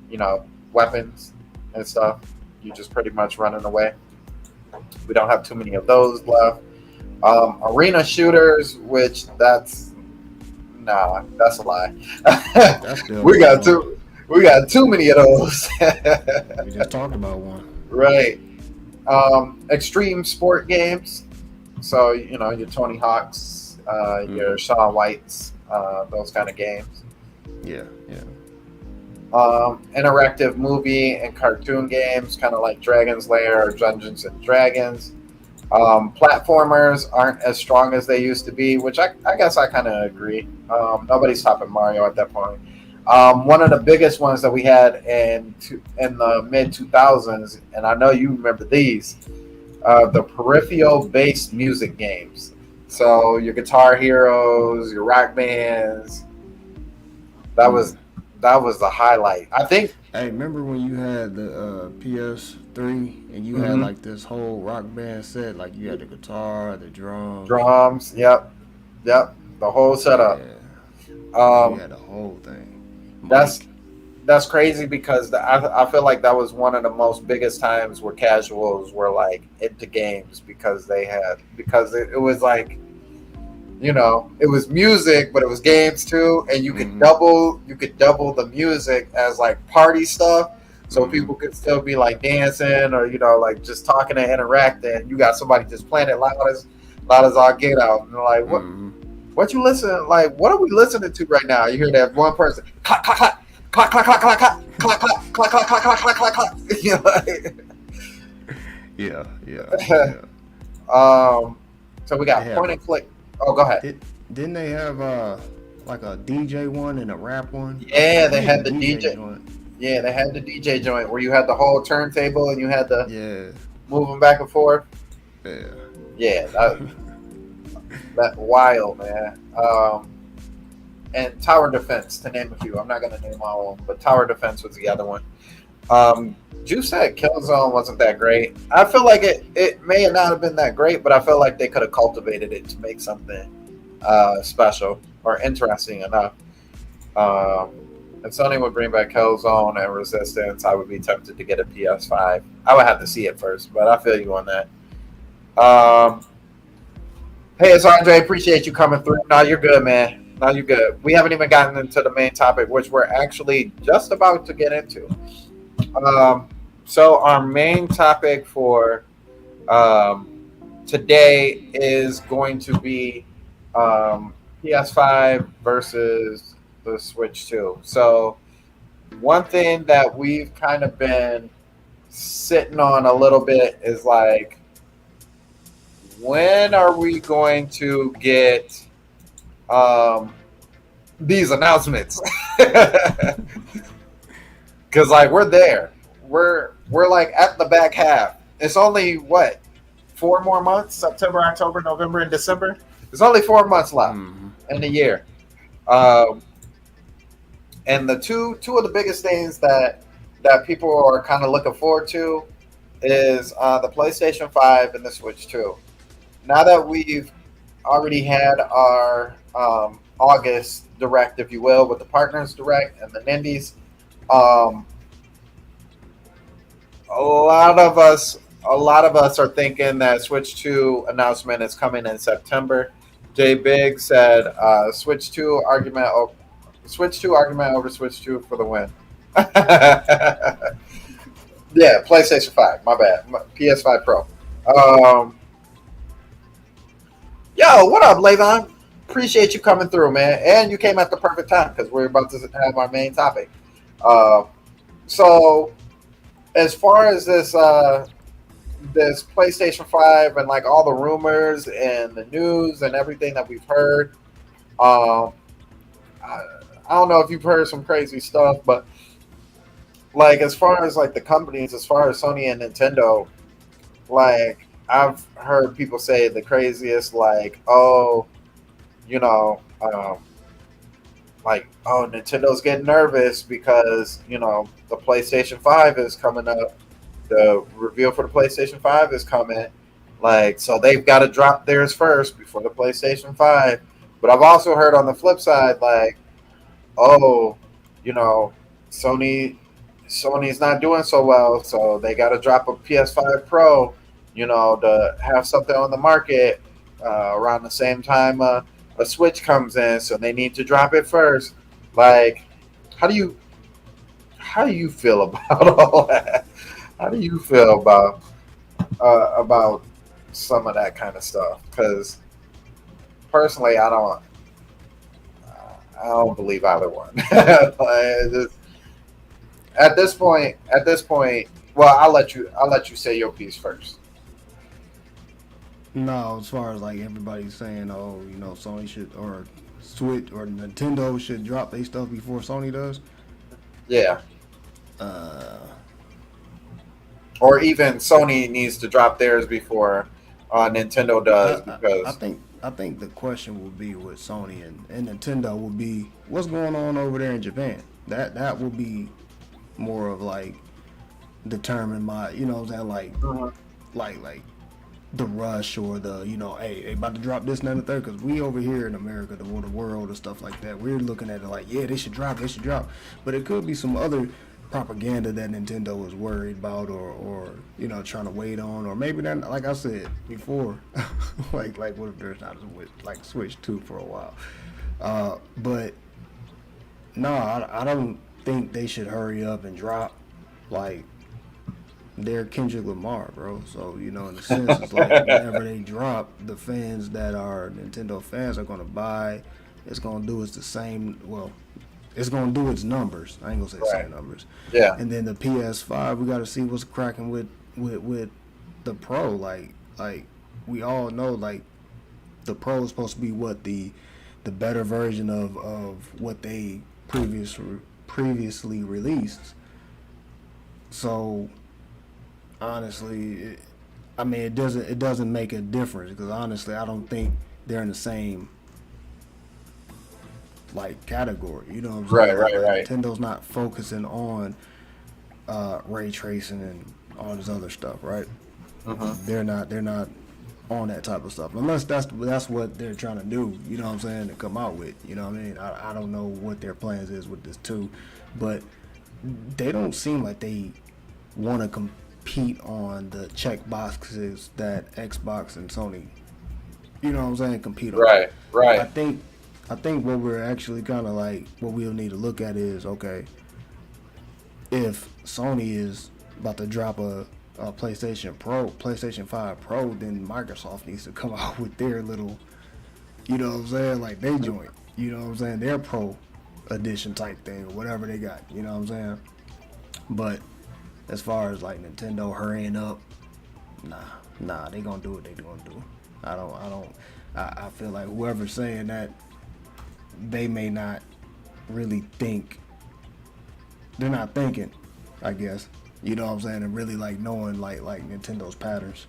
you know, weapons and stuff. You're just pretty much running away. We don't have too many of those left. Arena shooters, which that's Nah, that's a lie. That's still we got going on. too. We got too many of those. We just talked about one. Right. Extreme sport games. So you know your Tony Hawks, your Shaun Whites, those kind of games. Yeah, yeah. Interactive movie and cartoon games, kind of like Dragon's Lair or Dungeons and Dragons. Platformers aren't as strong as they used to be, which I guess I kind of agree. Nobody's topping Mario at that point. One of the biggest ones that we had in the mid 2000s, and I know you remember these, the peripheral-based music games. So your Guitar Heroes, your Rock Bands. That was the highlight. I think. Hey, remember when you had the PS3 and you had like this whole Rock Band set? Like you had the guitar, the drums. Yep. The whole setup. Yeah. You had the whole thing. That's crazy because I feel like that was one of the most biggest times where casuals were like into games because it was like, you know, it was music, but it was games too, and you could double the music as like party stuff, so people could still be like dancing or, you know, like just talking and interacting. You got somebody just playing it loud as all get out, and they're like, what you listen, like, what are we listening to right now? You hear that one person clap clap clap clap clap clap clap clap clap clap clap clap clap clap clap clap clap. You know, like, yeah. So we got point and click. Oh, go ahead. Didn't they have like a DJ one and a rap one? Yeah, they had the DJ joint. Yeah, they had the DJ joint where you had the whole turntable and you had to move them back and forth. Yeah, that wild, man. And Tower Defense, to name a few. I'm not gonna name all of them, but Tower Defense was the other one. Juice said Killzone wasn't that great. I feel like it may not have been that great, but I feel like they could have cultivated it to make something special or interesting enough. If Sony would bring back Killzone and Resistance, I would be tempted to get a PS5. I would have to see it first, but I feel you on that. Hey, it's Andre. Appreciate you coming through. No, you're good, man. No, you're good. We haven't even gotten into the main topic, which we're actually just about to get into. So our main topic for today is going to be PS5 versus the Switch 2. So one thing that we've kind of been sitting on a little bit is like, when are we going to get these announcements? Because like we're there. We're like at the back half. It's only what, 4 more months? September, October, November, and December. There's only 4 months left in the year. And the two of the biggest things that people are kind of looking forward to is the PlayStation 5 and the Switch 2. Now that we've already had our August Direct, if you will, with the Partners Direct and the Nindies, a lot of us are thinking that Switch 2 announcement is coming in September. Jay Big said Switch 2 argument over Switch 2 for the win. Yeah, PlayStation 5. My bad. PS5 Pro. Yo, what up, Levon? Appreciate you coming through, man. And you came at the perfect time because we're about to have our main topic. So, as far as this PlayStation 5 and like all the rumors and the news and everything that we've heard, I don't know if you've heard some crazy stuff, but like as far as like the companies, as far as Sony and Nintendo, like I've heard people say the craziest, like, oh, you know, like, oh, Nintendo's getting nervous because, you know, the PlayStation 5 is coming up. The reveal for the PlayStation 5 is coming. Like, so they've got to drop theirs first before the PlayStation 5. But I've also heard on the flip side, like, oh, you know, Sony's not doing so well, so they got to drop a PS5 Pro, you know, to have something on the market around the same time a Switch comes in, so they need to drop it first. Like, how do you feel about all that? How do you feel about some of that kind of stuff? Because personally, I don't believe either one. Like, at this point, well, I'll let you say your piece first. No, as far as like everybody's saying, oh, you know, Sony should or Switch or Nintendo should drop their stuff before Sony does. Yeah. Uh, Or even Sony needs to drop theirs before Nintendo does, because I think the question will be with Sony and Nintendo will be what's going on over there in Japan. That will be more of like determine my, you know what I'm saying, like the rush or the, you know, hey, they about to drop this and that and the third, because we over here in America, the world and stuff like that, we're looking at it like, yeah, they should drop, but it could be some other propaganda that Nintendo is worried about or you know, trying to wait on, or maybe that, like I said before, like what if there's not like Switch 2 for a while, but no, I don't think they should hurry up and drop. Like, they're Kendrick Lamar, bro. So, you know, in a sense, it's like whenever they drop, the fans that are Nintendo fans are going to buy. It's going to do the same. Well, it's going to do its numbers. I ain't going to say the same numbers. Yeah. And then the PS5, we got to see what's cracking with the Pro. Like we all know, like, the Pro is supposed to be what the better version of what they previously released. So honestly, it doesn't make a difference, because honestly, I don't think they're in the same like category. You know what I'm saying? Right. Nintendo's not focusing on ray tracing and all this other stuff, right? They're not on that type of stuff, unless that's what they're trying to do. You know what I'm saying? To come out with. You know what I mean? I don't know what their plans is with this too, but they don't seem like they want to compete on the check boxes that Xbox and Sony, you know what I'm saying, compete on. Right. I think what we're actually kind of like, what we'll need to look at is, okay, if Sony is about to drop a PlayStation 5 Pro, then Microsoft needs to come out with their little, you know what I'm saying, like they joint, you know what I'm saying, their Pro edition type thing or whatever they got, you know what I'm saying. But as far as like Nintendo hurrying up, nah, they gonna do what they gonna do. I feel like whoever's saying that, they may not really think. They're not thinking, I guess. You know what I'm saying? And really like knowing like Nintendo's patterns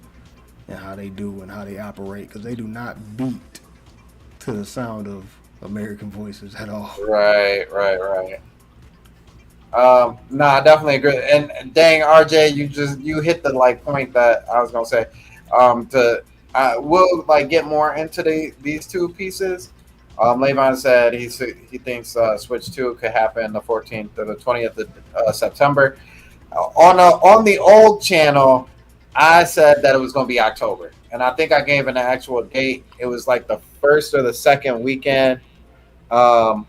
and how they do and how they operate, because they do not beat to the sound of American voices at all. Right. No, I definitely agree. And dang, RJ, you hit the like point that I was gonna say. We'll like get more into these two pieces. Levon said he thinks Switch 2 could happen the 14th or the 20th of September. On the old channel, I said that it was going to be October, and I think I gave an actual date. It was like the first or the second weekend of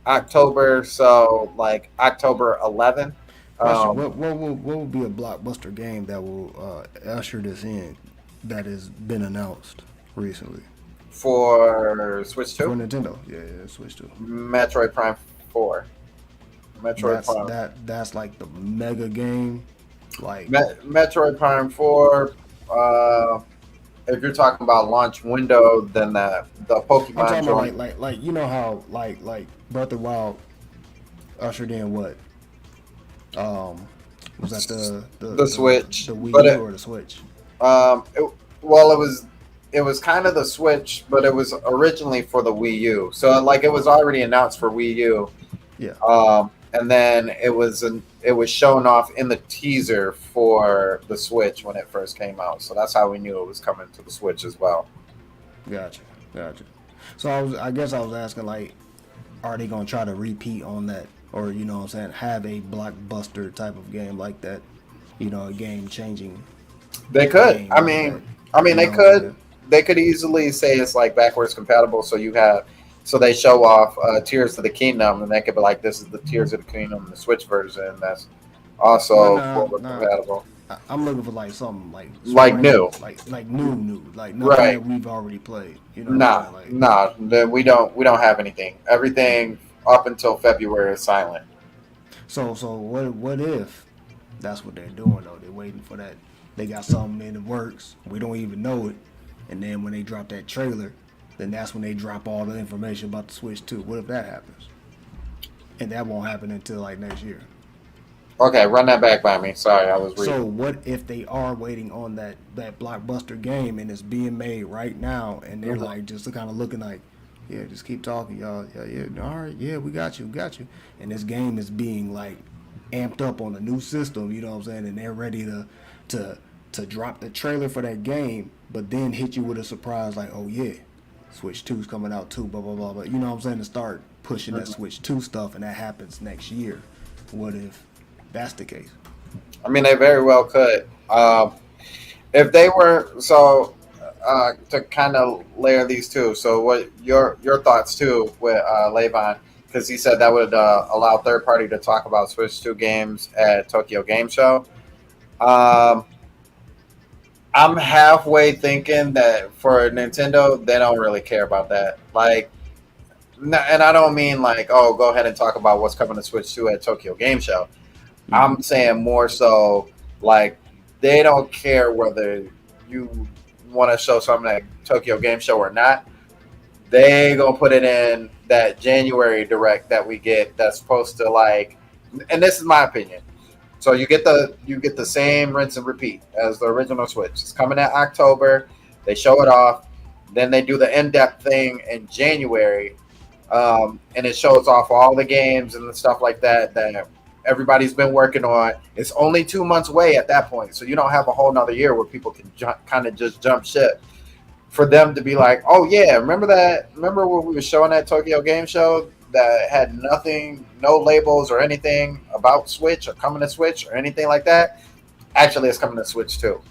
October, so like October 11th. What will be a blockbuster game that will usher this in that has been announced recently? For Switch 2? For Nintendo, yeah, Switch 2. Metroid Prime 4. Prime. That's like the mega game. Like Metroid Prime 4. If you're talking about launch window, then the Pokemon. I'm talking about like you know how like Breath of the Wild ushered in what? Was that the Switch? The Wii U or the Switch? It was kind of the Switch, but it was originally for the Wii U. So like it was already announced for Wii U. Yeah. And then it was shown off in the teaser for the Switch when it first came out. So that's how we knew it was coming to the Switch as well. Gotcha. So I guess I was asking, like, are they gonna try to repeat on that, or you know what I'm saying, have a blockbuster type of game like that? You know, a game changing. They could. I mean, they could. they could easily say it's like backwards compatible. So they show off Tears of the Kingdom, and they could be like, this is the Tears of the Kingdom, the Switch version. That's also Well, forward nah. compatible. I'm looking for like something Like new. like new, like nothing Right. that we've already played. You know, Nah, what I'm saying? nah. We don't have anything. Everything up until February is silent. So what if that's what they're doing though? They're waiting for that. They got something in the works. We don't even know it, and then when they drop that trailer, then that's when they drop all the information about the Switch 2. What if that happens? And that won't happen until like next year. Okay, run that back by me. Sorry, I was reading. So what if they are waiting on that blockbuster game and it's being made right now, and they're like just kind of looking like, yeah, just keep talking, y'all. Yeah, all right, yeah, we got you. And this game is being like amped up on a new system, you know what I'm saying? And they're ready to drop the trailer for that game, but then hit you with a surprise like, oh yeah, Switch 2's coming out too, blah blah blah. But you know what I'm saying? To start pushing that Switch 2 stuff, and that happens next year. What if that's the case? I mean, they very well could. If they were to kind of layer these two. So, what your thoughts too with Levon? Because he said that would allow third party to talk about Switch 2 games at Tokyo Game Show. I'm halfway thinking that for Nintendo, they don't really care about that. Like, and I don't mean like, oh, go ahead and talk about what's coming to Switch 2 at Tokyo Game Show. I'm saying more so like they don't care whether you want to show something at Tokyo Game Show or not. They gonna put it in that January direct that we get. That's supposed to like, and this is my opinion. So you get the same rinse and repeat as the original Switch. It's coming at October. They show it off. Then they do the in-depth thing in January, and it shows off all the games and the stuff like that everybody's been working on. It's only 2 months away at that point, so you don't have a whole nother year where people can kind of just jump ship. For them to be like, oh yeah, remember what we were showing at Tokyo Game Show that had nothing, no labels or anything about Switch or coming to Switch or anything like that? Actually, it's coming to Switch too.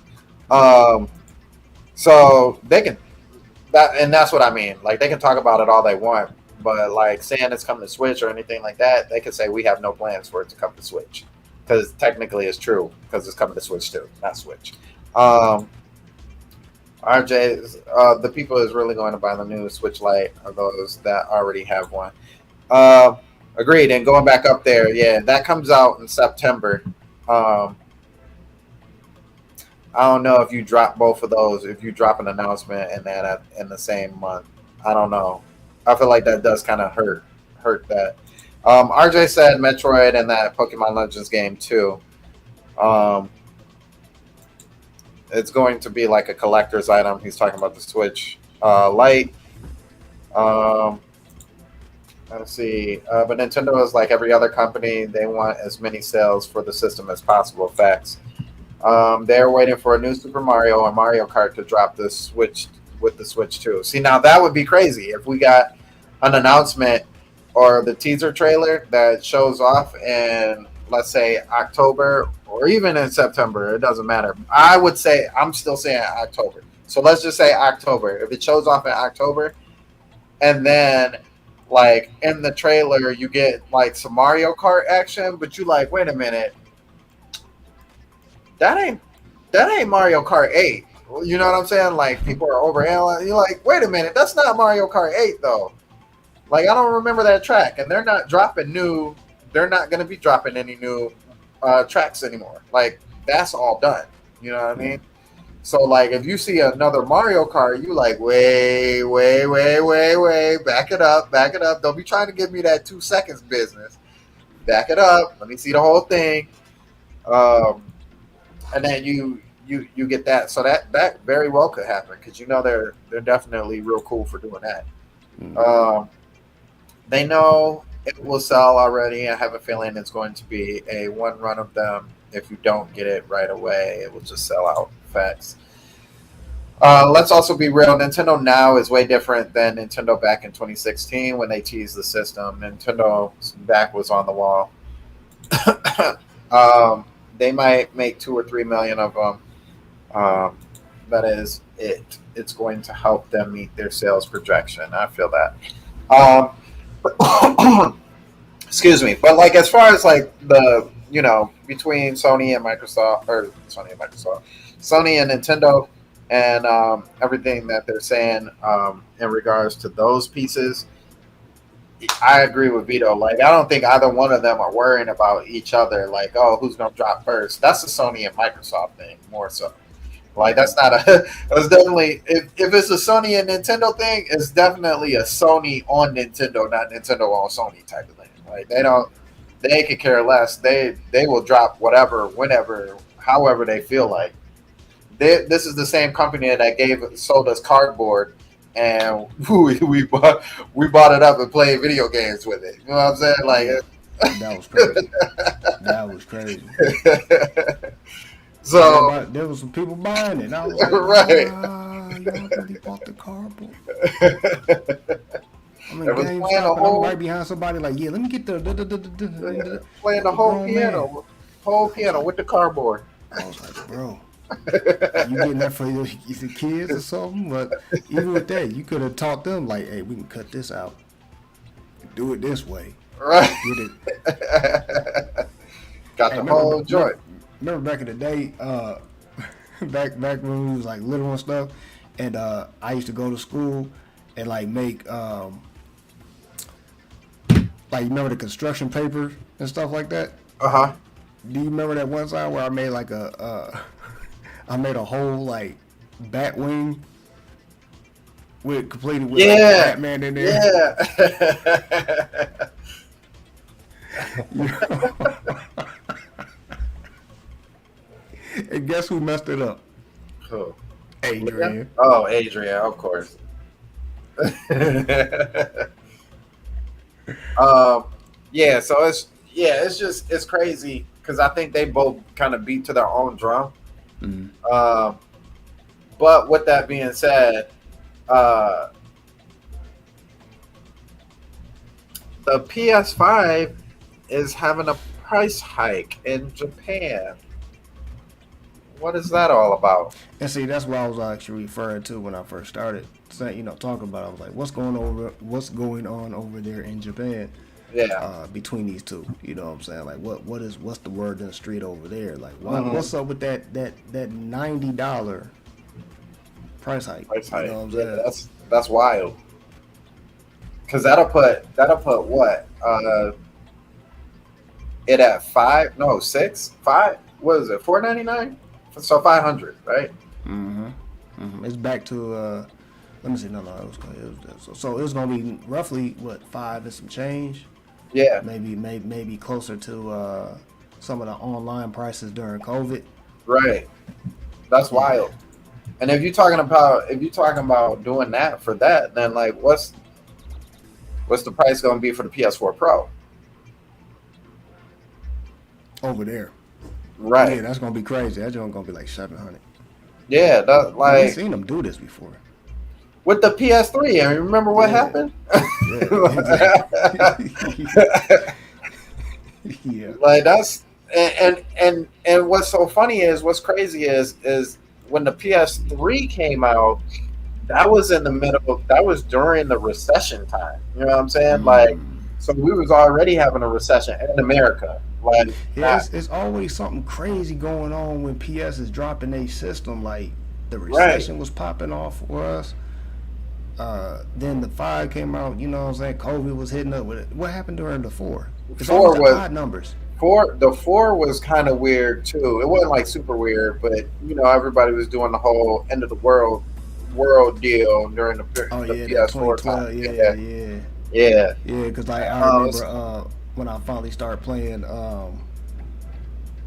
So they can and that's what I mean. Like, they can talk about it all they want, but like saying it's coming to Switch or anything like that, they can say we have no plans for it to come to Switch, because technically it's true, because it's coming to Switch too, not Switch. RJ, the people is really going to buy the new Switch Lite, or those that already have one. Agreed. And going back up there, yeah, that comes out in September. I don't know if you drop both of those, if you drop an announcement and that in the same month. I don't know. I feel like that does kind of hurt that. RJ said Metroid and that Pokemon Legends game too. It's going to be like a collector's item. He's talking about the Switch Lite. Let's see. But Nintendo is like every other company. They want as many sales for the system as possible. Facts. They're waiting for a new Super Mario or Mario Kart to drop the Switch with the Switch 2. See, now that would be crazy if we got an announcement or the teaser trailer that shows off in, let's say, October or even in September. It doesn't matter. I would say, I'm still saying October. So let's just say October. If it shows off in October, and then like in the trailer you get like some Mario Kart action, but you like, wait a minute, that ain't Mario Kart 8. You know what I'm saying? Like, people are overanalyzing. You're like, wait a minute, that's not Mario Kart 8 though. Like, I don't remember that track, and they're not dropping new. They're not going to be dropping any new tracks anymore. Like, that's all done. You know what I mean? So, like, if you see another Mario Kart, you like, wait, back it up. Don't be trying to give me that 2 seconds business. Back it up. Let me see the whole thing. And then you get that. So that very well could happen, because you know they're definitely real cool for doing that. They know it will sell already. I have a feeling it's going to be a one run of them. If you don't get it right away, it will just sell out. Facts. Let's also be real. Nintendo now is way different than Nintendo back in 2016 when they teased the system. Nintendo's back was on the wall. They might make 2 or 3 million of them. that is it's going to help them meet their sales projection. I feel that. Excuse me, but like as far as like the between Sony and Nintendo and everything that they're saying in regards to those pieces, I agree with Vito. Like, I don't think either one of them are worrying about each other. Like, oh, who's gonna drop first? That's a Sony and Microsoft thing more so. Like, that's not a. It's definitely if it's a Sony and Nintendo thing, it's definitely a Sony on Nintendo, not Nintendo on Sony type of thing. Like, they could care less. They will drop whatever, whenever, however they feel like. This is the same company that sold us cardboard, and we bought it up and played video games with it. You know what I'm saying? Like, that was crazy. That was crazy. So there was some people buying it. I was like, right. Y'all really bought the cardboard. I'm It was in playing GameStop, a whole- I'm right behind somebody like, yeah, let me get the playing the whole grown piano with the cardboard. I was like, bro, you getting that for your kids or something? But even with that, you could have taught them like, hey, we can cut this out, do it this way, Right. get it. Got Hey, the whole joint. Remember back in the day, back when we was like little and stuff, and I used to go to school and like make like, you remember the construction paper and stuff like that? Uh-huh. Do you remember that one time where I made like I made a whole like bat wing completed with like, Batman in there? Yeah. And guess who messed it up? Cool. Adrian. Oh, Adrian, of course. Yeah, so it's crazy because I think they both kind of beat to their own drum. Mm-hmm. But with that being said, the PS5 is having a price hike in Japan. What is that all about? And see, that's what I was actually referring to when I first started saying, talking about it. I was like, what's going on over there in Japan? Yeah. Between these two, you know what I'm saying? Like, what's the word in the street over there? Like, what's up with that $90 price hike? Price hike. You know what I'm saying? Yeah, that's wild. Cause that'll put what? It at 5? No, 6? 5? What is it? $4.99? So 500, right? It's back to let me see. No, it was so it was gonna be roughly what, 5 and some change. Yeah. Maybe closer to some of the online prices during COVID. Right. That's wild. And if you're talking about doing that for that, then like what's the price going to be for the PS4 Pro? Over there. Right. Yeah, that's gonna be crazy. That's gonna be like $700. Yeah, that I've like seen them do this before. with the PS3. And remember what happened? Yeah. Like that's and what's so funny is what's crazy is when the PS3 came out, that was during the recession time. You know what I'm saying? Like, so we was already having a recession in America. Like, yeah, it's always something crazy going on when PS is dropping a system. Like the recession was popping off for us. Then the 5 came out. You know what I'm saying? COVID was hitting up with it. What happened during the 4? It's 4 always was odd numbers. The 4 was kind of weird too. It wasn't like super weird, but everybody was doing the whole end of the world deal during the PS4 time. Yeah. Because like I remember when I finally started playing.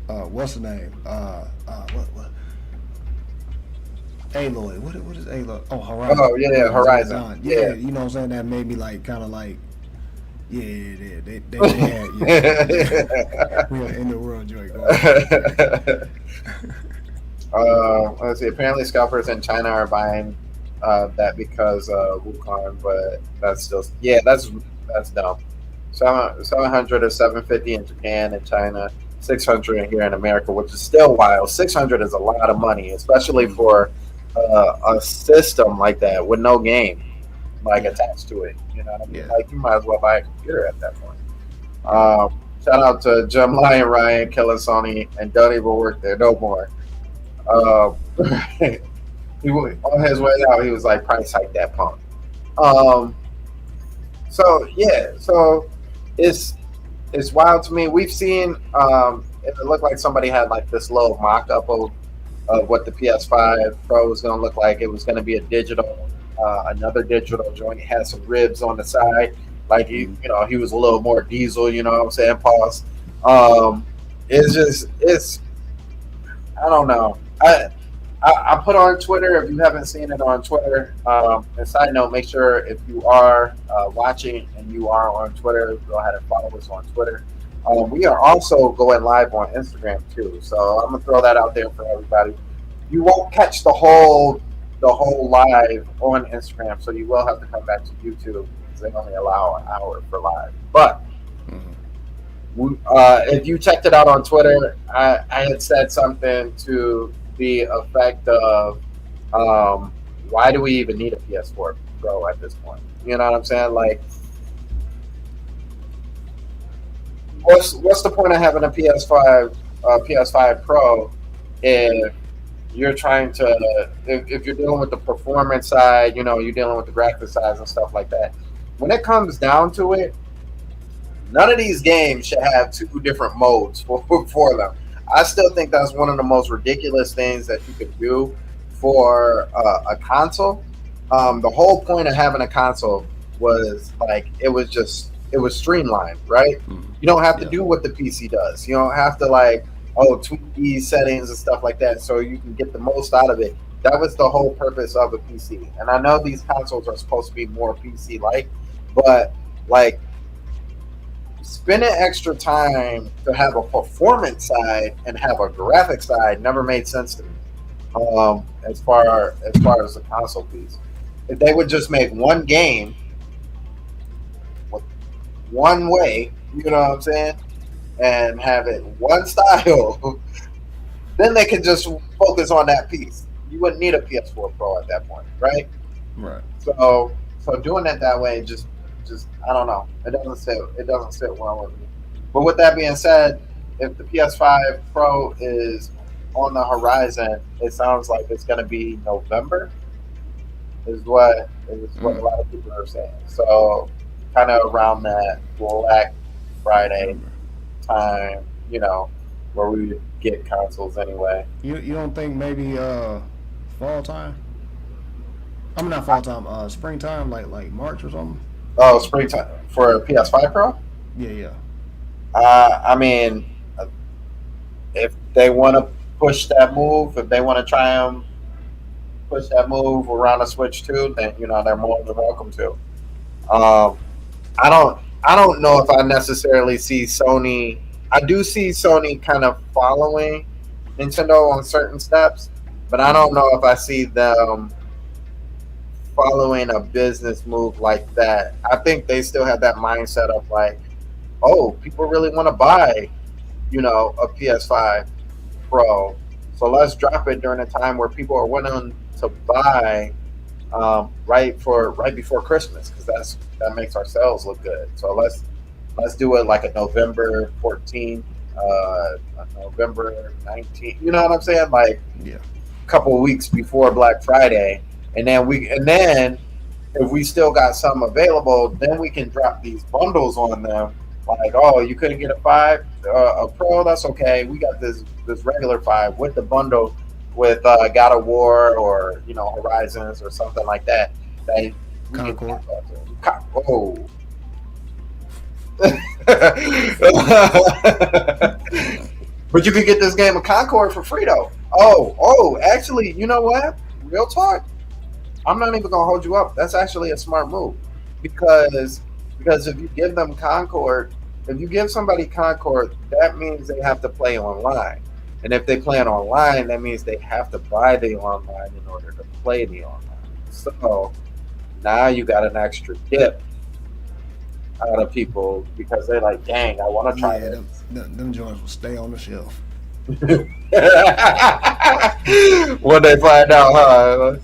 What's the name? What? Aloy. What is Aloy? Oh, Horizon. Oh yeah, Horizon. Yeah, you know what I'm saying? That made me like kind of like. Yeah, they had. Yeah. We had in the world joint going. Let's see. Apparently, scalpers in China are buying that because Wukong, but that's still that's dumb. 700 or 750 in Japan and China, 600 here in America, which is still wild. 600 is a lot of money, especially for a system like that with no game like attached to it. You know what I mean? Yeah. Like you might as well buy a computer at that point. Shout out to Jim Lion Ryan, killing Sony, and don't even work there no more. He on his way out, he was like, "Price hike that punk." So yeah, so it's wild to me. We've seen it looked like somebody had like this little mock up of what the PS5 Pro was going to look like. It was going to be a digital, another digital joint. It had some ribs on the side, like he was a little more diesel. You know what I'm saying? Pause. It's I don't know. I put on Twitter. If you haven't seen it on Twitter, and side note, make sure if you are watching and you are on Twitter, go ahead and follow us on Twitter. We are also going live on Instagram too, so I'm gonna throw that out there for everybody. You won't catch the whole live on Instagram, so you will have to come back to YouTube because they only allow an hour for live. But if you checked it out on Twitter, I had said something to the effect of, why do we even need a PS4 Pro at this point? You know what I'm saying? Like, what's the point of having a PS5 Pro if you're trying to if you're dealing with the performance side, you're dealing with the graphics sides and stuff like that. When it comes down to it, none of these games should have two different modes for them. I still think that's one of the most ridiculous things that you could do for a console. The whole point of having a console was like it was streamlined, right? You don't have to do what the PC does. You don't have to tweak these settings and stuff like that, so you can get the most out of it. That was the whole purpose of a PC. And I know these consoles are supposed to be more PC-like, but like spending extra time to have a performance side and have a graphic side never made sense to me. As far as the console piece, if they would just make one game one way, you know what I'm saying, and have it one style, then they can just focus on that piece. You wouldn't need a PS4 Pro at that point, right? Right. So doing it that way just I don't know. It doesn't sit well with me. But with that being said, if the PS5 Pro is on the horizon, it sounds like it's going to be November. Is what a lot of people are saying. So kind of around that Black Friday time, where we would get consoles anyway. You don't think maybe fall time? I mean, not fall time. Springtime, like March or something. Oh, springtime for a PS5 Pro? Yeah. I mean, if they want to push that move, if they want to try and push that move around the Switch too, then they're more than welcome to. I don't know if I necessarily see Sony. I do see Sony kind of following Nintendo on certain steps, but I don't know if I see them following a business move like that. I think they still have that mindset of like, oh, people really want to buy, a PS5 Pro, so let's drop it during a time where people are willing to buy right before Christmas, because that makes our sales look good. So let's do it like a November 14th, a November 19th. You know what I'm saying? Like a couple of weeks before Black Friday. And then if we still got some available, then we can drop these bundles on them. Like, oh, you couldn't get a Pro, that's okay. We got this regular 5 with the bundle with God of War or Horizons or something like that. Concord. Oh. But you could get this game of Concord for free though. Oh, actually, you know what? Real talk. I'm not even gonna hold you up. That's actually a smart move, because if you give them Concord, if you give somebody Concord, that means they have to play online, and if they play it online, that means they have to buy the online in order to play the online. So now you got an extra dip out of people because they're like, dang, I want to try it. Them joints will stay on the shelf. When they find out, huh?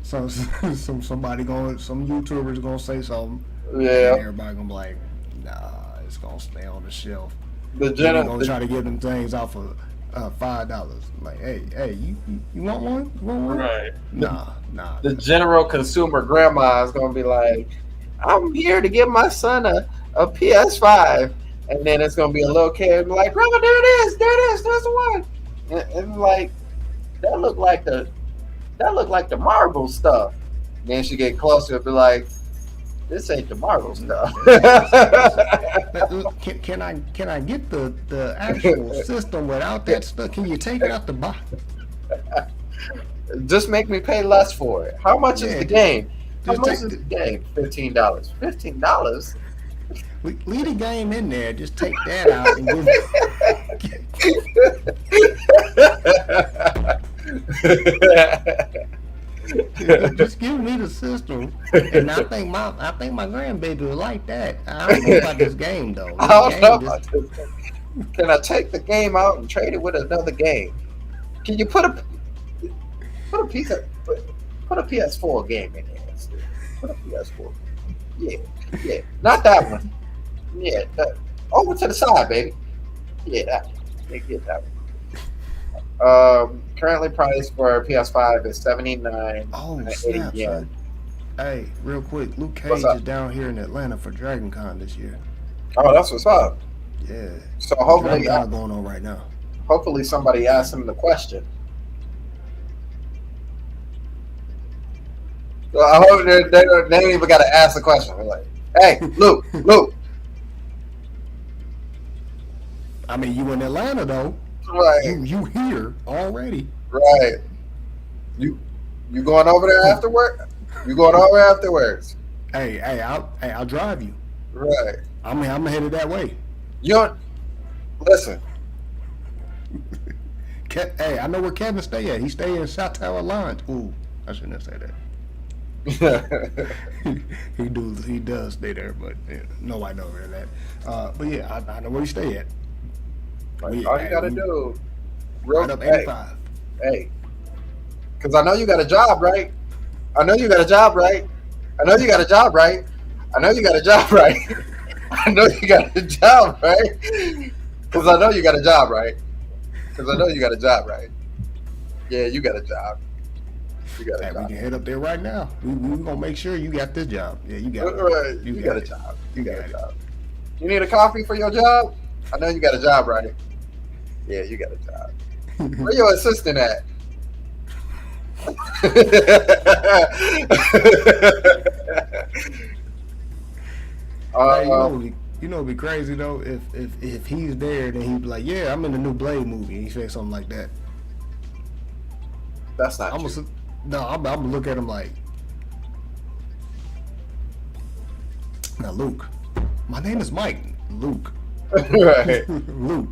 Somebody some YouTubers gonna say something. Yeah. And everybody gonna be like, nah, it's gonna stay on the shelf. The They're gonna try to give them things out for $5. Like, hey, you want one? You want one? Right. Nah. The general consumer grandma is gonna be like, I'm here to give my son a PS5, and then it's gonna be a little kid like, Grandma, there it is, there's the one, and like that look like the Marvel stuff. Then she get closer and be like, this ain't the Marvel stuff. Can I get the actual system without that stuff? Can you take it out the box? Just make me pay less for it. How much is the game? How much is take the game? $15. $15? Leave the game in there. Just take that out and just give me the system. And I think my grandbaby will like that. I don't know about this game though. I don't know about this game. Can I take the game out and trade it with another game? Can you put a PS4 game in there? Put a PS4. Yeah. Not that one. Yeah, over to the side, baby. Yeah, that one. Yeah, get that one. Currently priced for PS5 is $79. Oh, snap, son. Hey, real quick, Luke Cage is down here in Atlanta for Dragon Con this year. Oh, that's what's up. Yeah. So hopefully, Dragon Con going on right now. Hopefully somebody asks him the question. So I hope they ain't even got to ask the question. They're like, hey, Luke. I mean, you in Atlanta though. Right. You here already. Right. You going over there afterward? You going over afterwards? Hey, I'll drive you. Right. I'm headed that way. You don't listen. Hey, I know where Kevin stay at. He stay in South Tower Lounge. Ooh, I shouldn't have said that. he does stay there, but nobody knows where that. But yeah, I know where he stay at. All you gotta do, right up 85. Hey, because I know you got a job, right? I know you got a job, right? I know you got a job, right? I know you got a job, right? I know you got a job, right? Because I know you got a job, right? Because I know you got a job, right? Yeah, you got a job. You got a job. We can head up there right now. We gonna make sure you got this job. Yeah, you got it. Right. You got a job. You got a job. You need a coffee for your job? I know you got a job, right? Yeah, you got a job. Where your assistant at? Hey, you know, it'd be crazy though if he's there, then he'd be like, "Yeah, I'm in the new Blade movie." And he said something like that. That's not true. I'm gonna look at him like, now, Luke. My name is Mike. Luke. Right. Luke.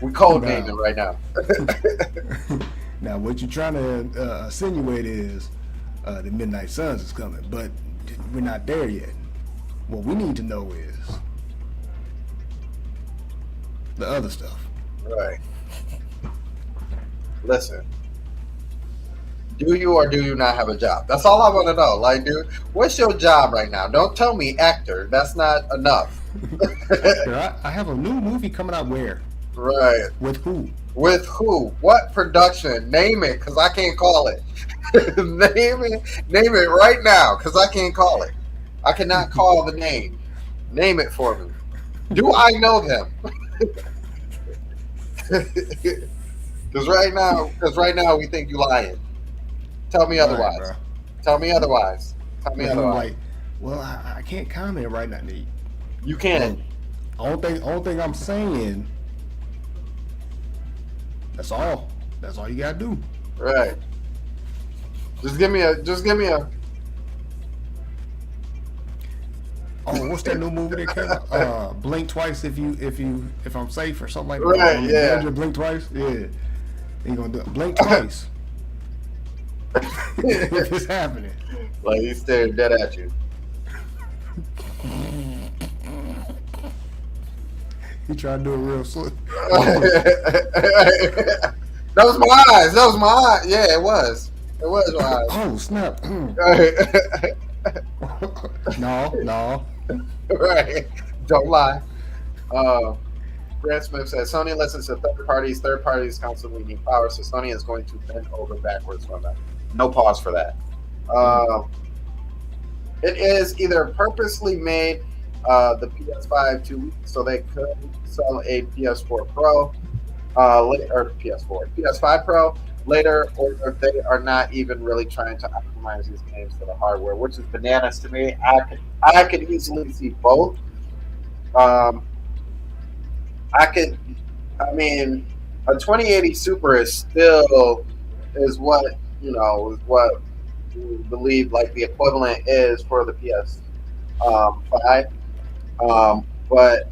We code naming right now. Now, what you're trying to insinuate is the Midnight Suns is coming, but we're not there yet. What we need to know is the other stuff. Right. Listen. Do you or do you not have a job? That's all I want to know. Like, dude, what's your job right now? Don't tell me actor. That's not enough. I have a new movie coming out where? Right. With who? With who? What production? Name it, because I can't call it. Name it right now, because I can't call it. I cannot call the name. Name it for me. Do I know them? Because right now we think you lying. Tell me otherwise. Right, Tell me otherwise. Tell me otherwise. Like, well, I can't comment right now, Nate. You can. Only thing I'm saying. That's all. That's all you gotta do. Right. Just give me a. Oh, what's that new movie that came out? Blink Twice if I'm safe or something like that. Right. Yeah. Blink Twice. Yeah. You gonna do it. Blink Twice. If it's happening. Like he's staring dead at you. He tried to do it real slick. That was my eyes. That was my eyes. Yeah, it was. It was my eyes. Oh snap! No. Right. Don't lie. Grant Smith says Sony listens to third parties. Third parties constantly need power, so Sony is going to bend over backwards from that. No pause for that. It is either purposely made the PS5 too weak so they could sell a PS4 Pro or PS5 Pro later, or if they are not even really trying to optimize these games for the hardware, which is bananas to me. I could easily see both. A 2080 Super is what we believe like the equivalent is for the PS5. But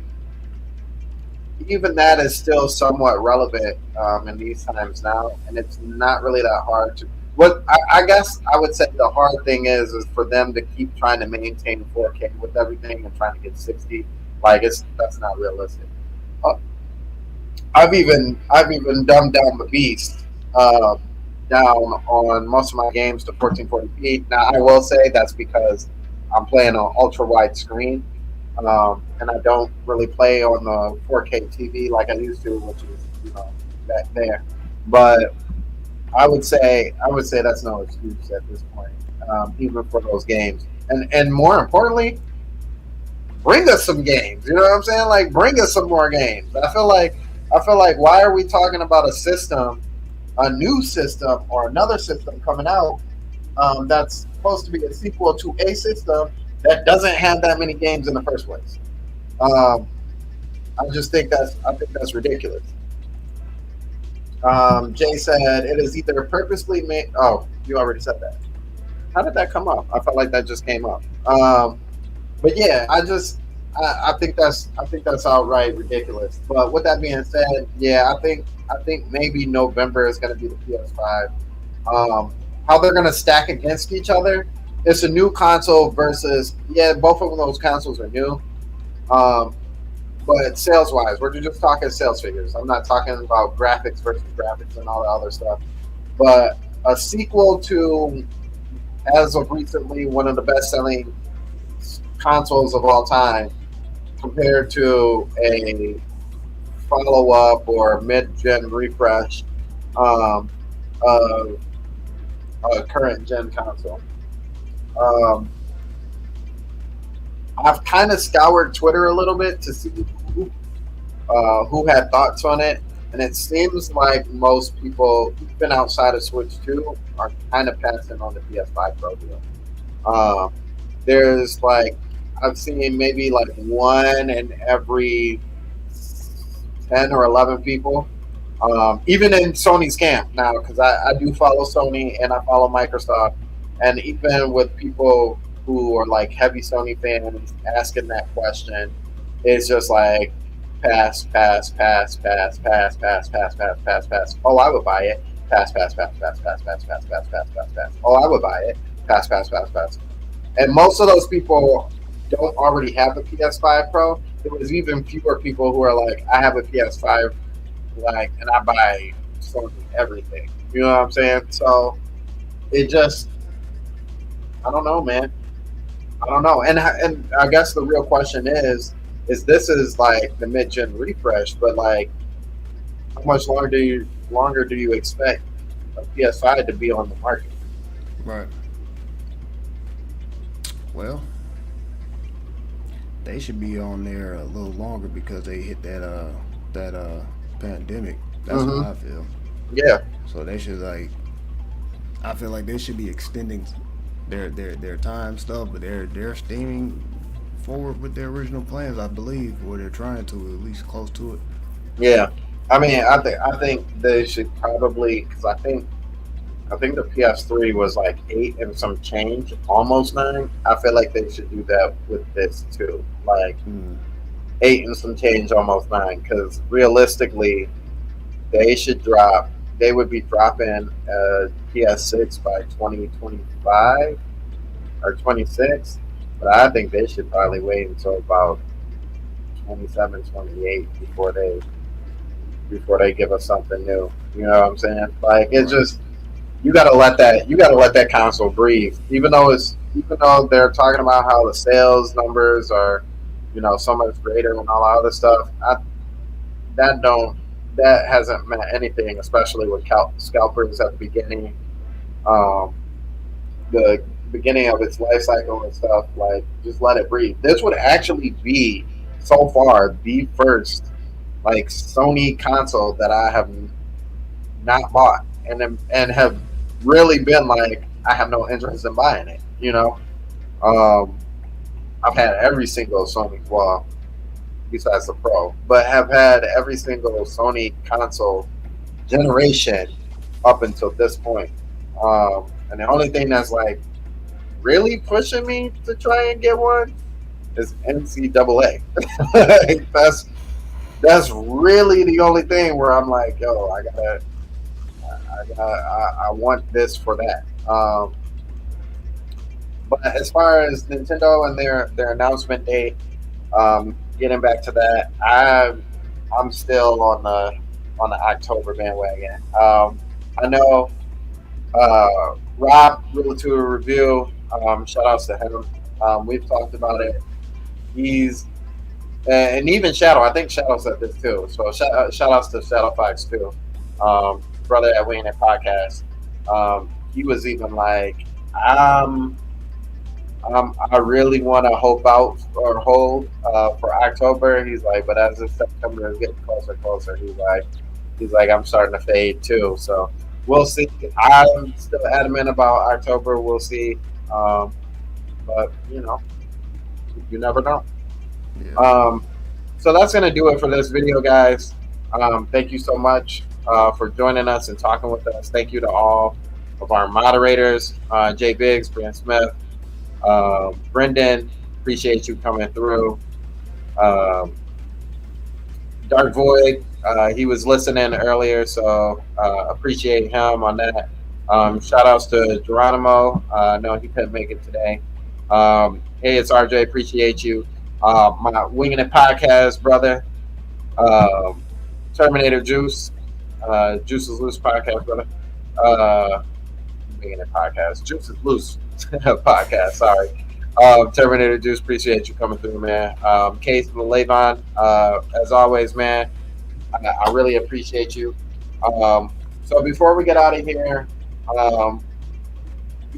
even that is still somewhat relevant in these times now, and it's not really that hard to. What I guess I would say the hard thing is for them to keep trying to maintain 4K with everything and trying to get 60. Like that's not realistic. I've even dumbed down the beast down on most of my games to 1440p. Now I will say that's because I'm playing on ultra wide screen. And I don't really play on the 4K TV like I used to, which is back there. But I would say that's no excuse at this point, even for those games. And more importantly, bring us some games. You know what I'm saying? Like, bring us some more games. I feel like why are we talking about a new system or another system coming out that's supposed to be a sequel to a system that doesn't have that many games in the first place? I think that's ridiculous. Jay said it is either purposely made. Oh, you already said that. How did that come up? I felt like that just came up. But yeah, I think that's outright ridiculous. But with that being said, yeah, I think maybe November is going to be the PS5. How they're going to stack against each other? It's a new console versus both of those consoles are new. But sales wise, we're just talking sales figures. I'm not talking about graphics versus graphics and all the other stuff. But a sequel to, as of recently, one of the best selling consoles of all time, compared to a follow up or mid gen refresh of a current gen console. I've kind of scoured Twitter a little bit to see who had thoughts on it, and it seems like most people, even outside of Switch 2, are kind of passing on the PS5 Pro deal. There's I've seen maybe one in every 10 or 11 people, even in Sony's camp now, because I do follow Sony and I follow Microsoft, and even with people who are heavy Sony fans asking that question, it's just pass. Oh, I would buy it. Pass. Oh, I would buy it. Pass. And most of those people don't already have a PS5 Pro. There was even fewer people who are I have a PS5, and I buy Sony everything. You know what I'm saying? So it just, I don't know, man. I don't know. And I guess the real question is this is the mid-gen refresh, but how much longer do you expect a PS5 to be on the market? Right. Well, they should be on there a little longer because they hit that pandemic. That's what I feel. Yeah. So they should I feel like they should be extending their time stuff, but they're steaming forward with their original plans, I believe, or they're trying to, at least close to it. Yeah. I mean, I think they should probably, because I think the PS3 was 8 and some change, almost 9. I feel like they should do that with this too, 8 and some change, almost 9. Because realistically, they would be dropping PS6 by 2025 or 26. But I think they should probably wait until about 27, 28 before they give us something new. You know what I'm saying? Like it's just you gotta let that console breathe. Even though they're talking about how the sales numbers are, so much greater and all that other stuff. That hasn't meant anything, especially with scalpers at the beginning. The beginning of its life cycle and stuff, like just let it breathe. This would actually be so far the first like Sony console that I have not bought and have really been like I have no interest in buying it. I've had every single Sony, well, besides the Pro, but have had every single Sony console generation up until this point. And the only thing that's like really pushing me to try and get one is NCAA. that's really the only thing where I'm like, yo, I want this for that. But as far as Nintendo and their announcement date, getting back to that, I'm still on the October bandwagon. I know Rob Relatua Review. Shout outs to him. We've talked about it. And even Shadow. I think Shadow said this too. So shout outs to Shadow Fox too. Brother at Winging It Podcast. He was even like, I really want to hold for October. He's like, but as if September is getting closer and closer, he's like, I'm starting to fade too. So we'll see. I'm still adamant about October. We'll see. But you never know. Yeah. So that's gonna do it for this video, guys. Thank you so much for joining us and talking with us. Thank you to all of our moderators, Jay Biggs, Brian Smith, Brendan. Appreciate you coming through. Dark Void, he was listening earlier, so appreciate him on that. Shout outs to Geronimo. No, he couldn't make it today. Hey, it's RJ. Appreciate you. My Winging It Podcast brother, Terminator Juice, Juice is Loose Podcast brother. Winging It Podcast, Juice is Loose Podcast. Sorry, Terminator Juice. Appreciate you coming through, man. Case from Levon, as always, man. I really appreciate you. So before we get out of here,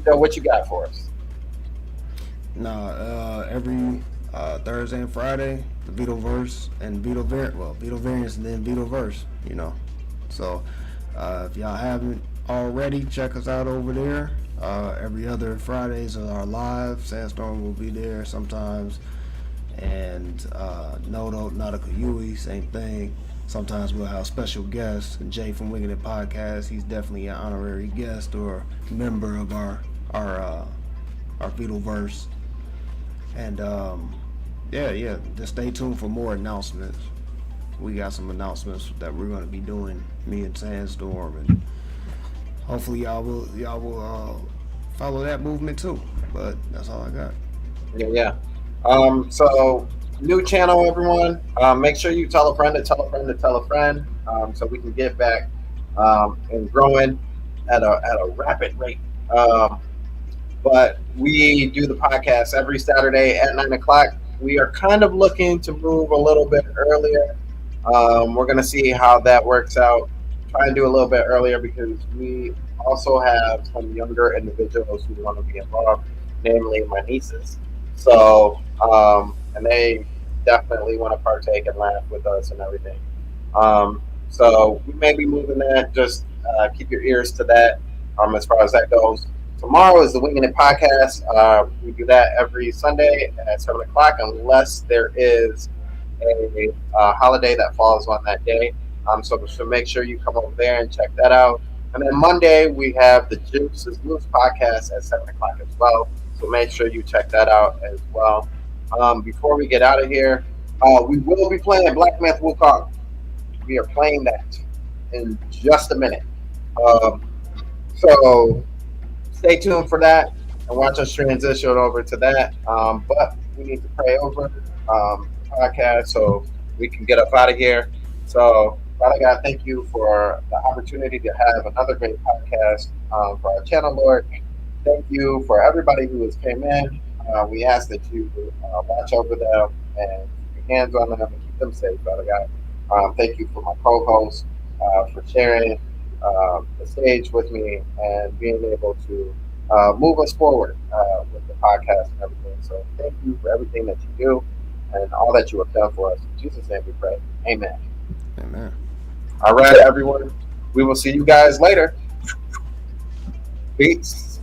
what you got for us? Every Thursday and Friday, the Vitoverse and Vito Variants and then Vitoverse, So if y'all haven't already, check us out over there. Every other Fridays are our live. Sandstorm will be there sometimes. And Noto, Nautical Yui, same thing. Sometimes we'll have special guests. Jay from Winging It Podcast, he's definitely an honorary guest or member of our Vitoverse. And just stay tuned for more announcements. We got some announcements that we're going to be doing, me and Sandstorm, and hopefully y'all will follow that movement too. But that's all I got. Yeah. So new channel, everyone. Make sure you tell a friend to tell a friend to tell a friend, so we can get back and growing at a rapid rate. But we do the podcast every Saturday at 9:00. We are kind of looking to move a little bit earlier. We're going to see how that works out. Try and do a little bit earlier because we also have some younger individuals who want to be involved, namely my nieces. So, and they definitely want to partake and laugh with us and everything. So we may be moving that. Just keep your ears to that as far as that goes. Tomorrow is the Winging It Podcast. We do that every Sunday at 7:00 unless there is a holiday that falls on that day. So make sure you come over there and check that out. And then Monday, we have the Juice is Loose Podcast at 7:00 as well. So make sure you check that out as well. Before we get out of here, we will be playing Black Myth Wukong. We are playing that in just a minute. So stay tuned for that and watch us transition over to that. But we need to pray over. podcast so we can get up out of here. So, Father God, thank you for the opportunity to have another great podcast for our channel, Lord. Thank you for everybody who has came in. We ask that you watch over them and keep your hands on them and keep them safe, Father God. Thank you for my co-host for sharing the stage with me and being able to move us forward with the podcast and everything. So thank you for everything that you do and all that you have done for us. In Jesus' name we pray. Amen. Amen. All right, everyone. We will see you guys later. Peace.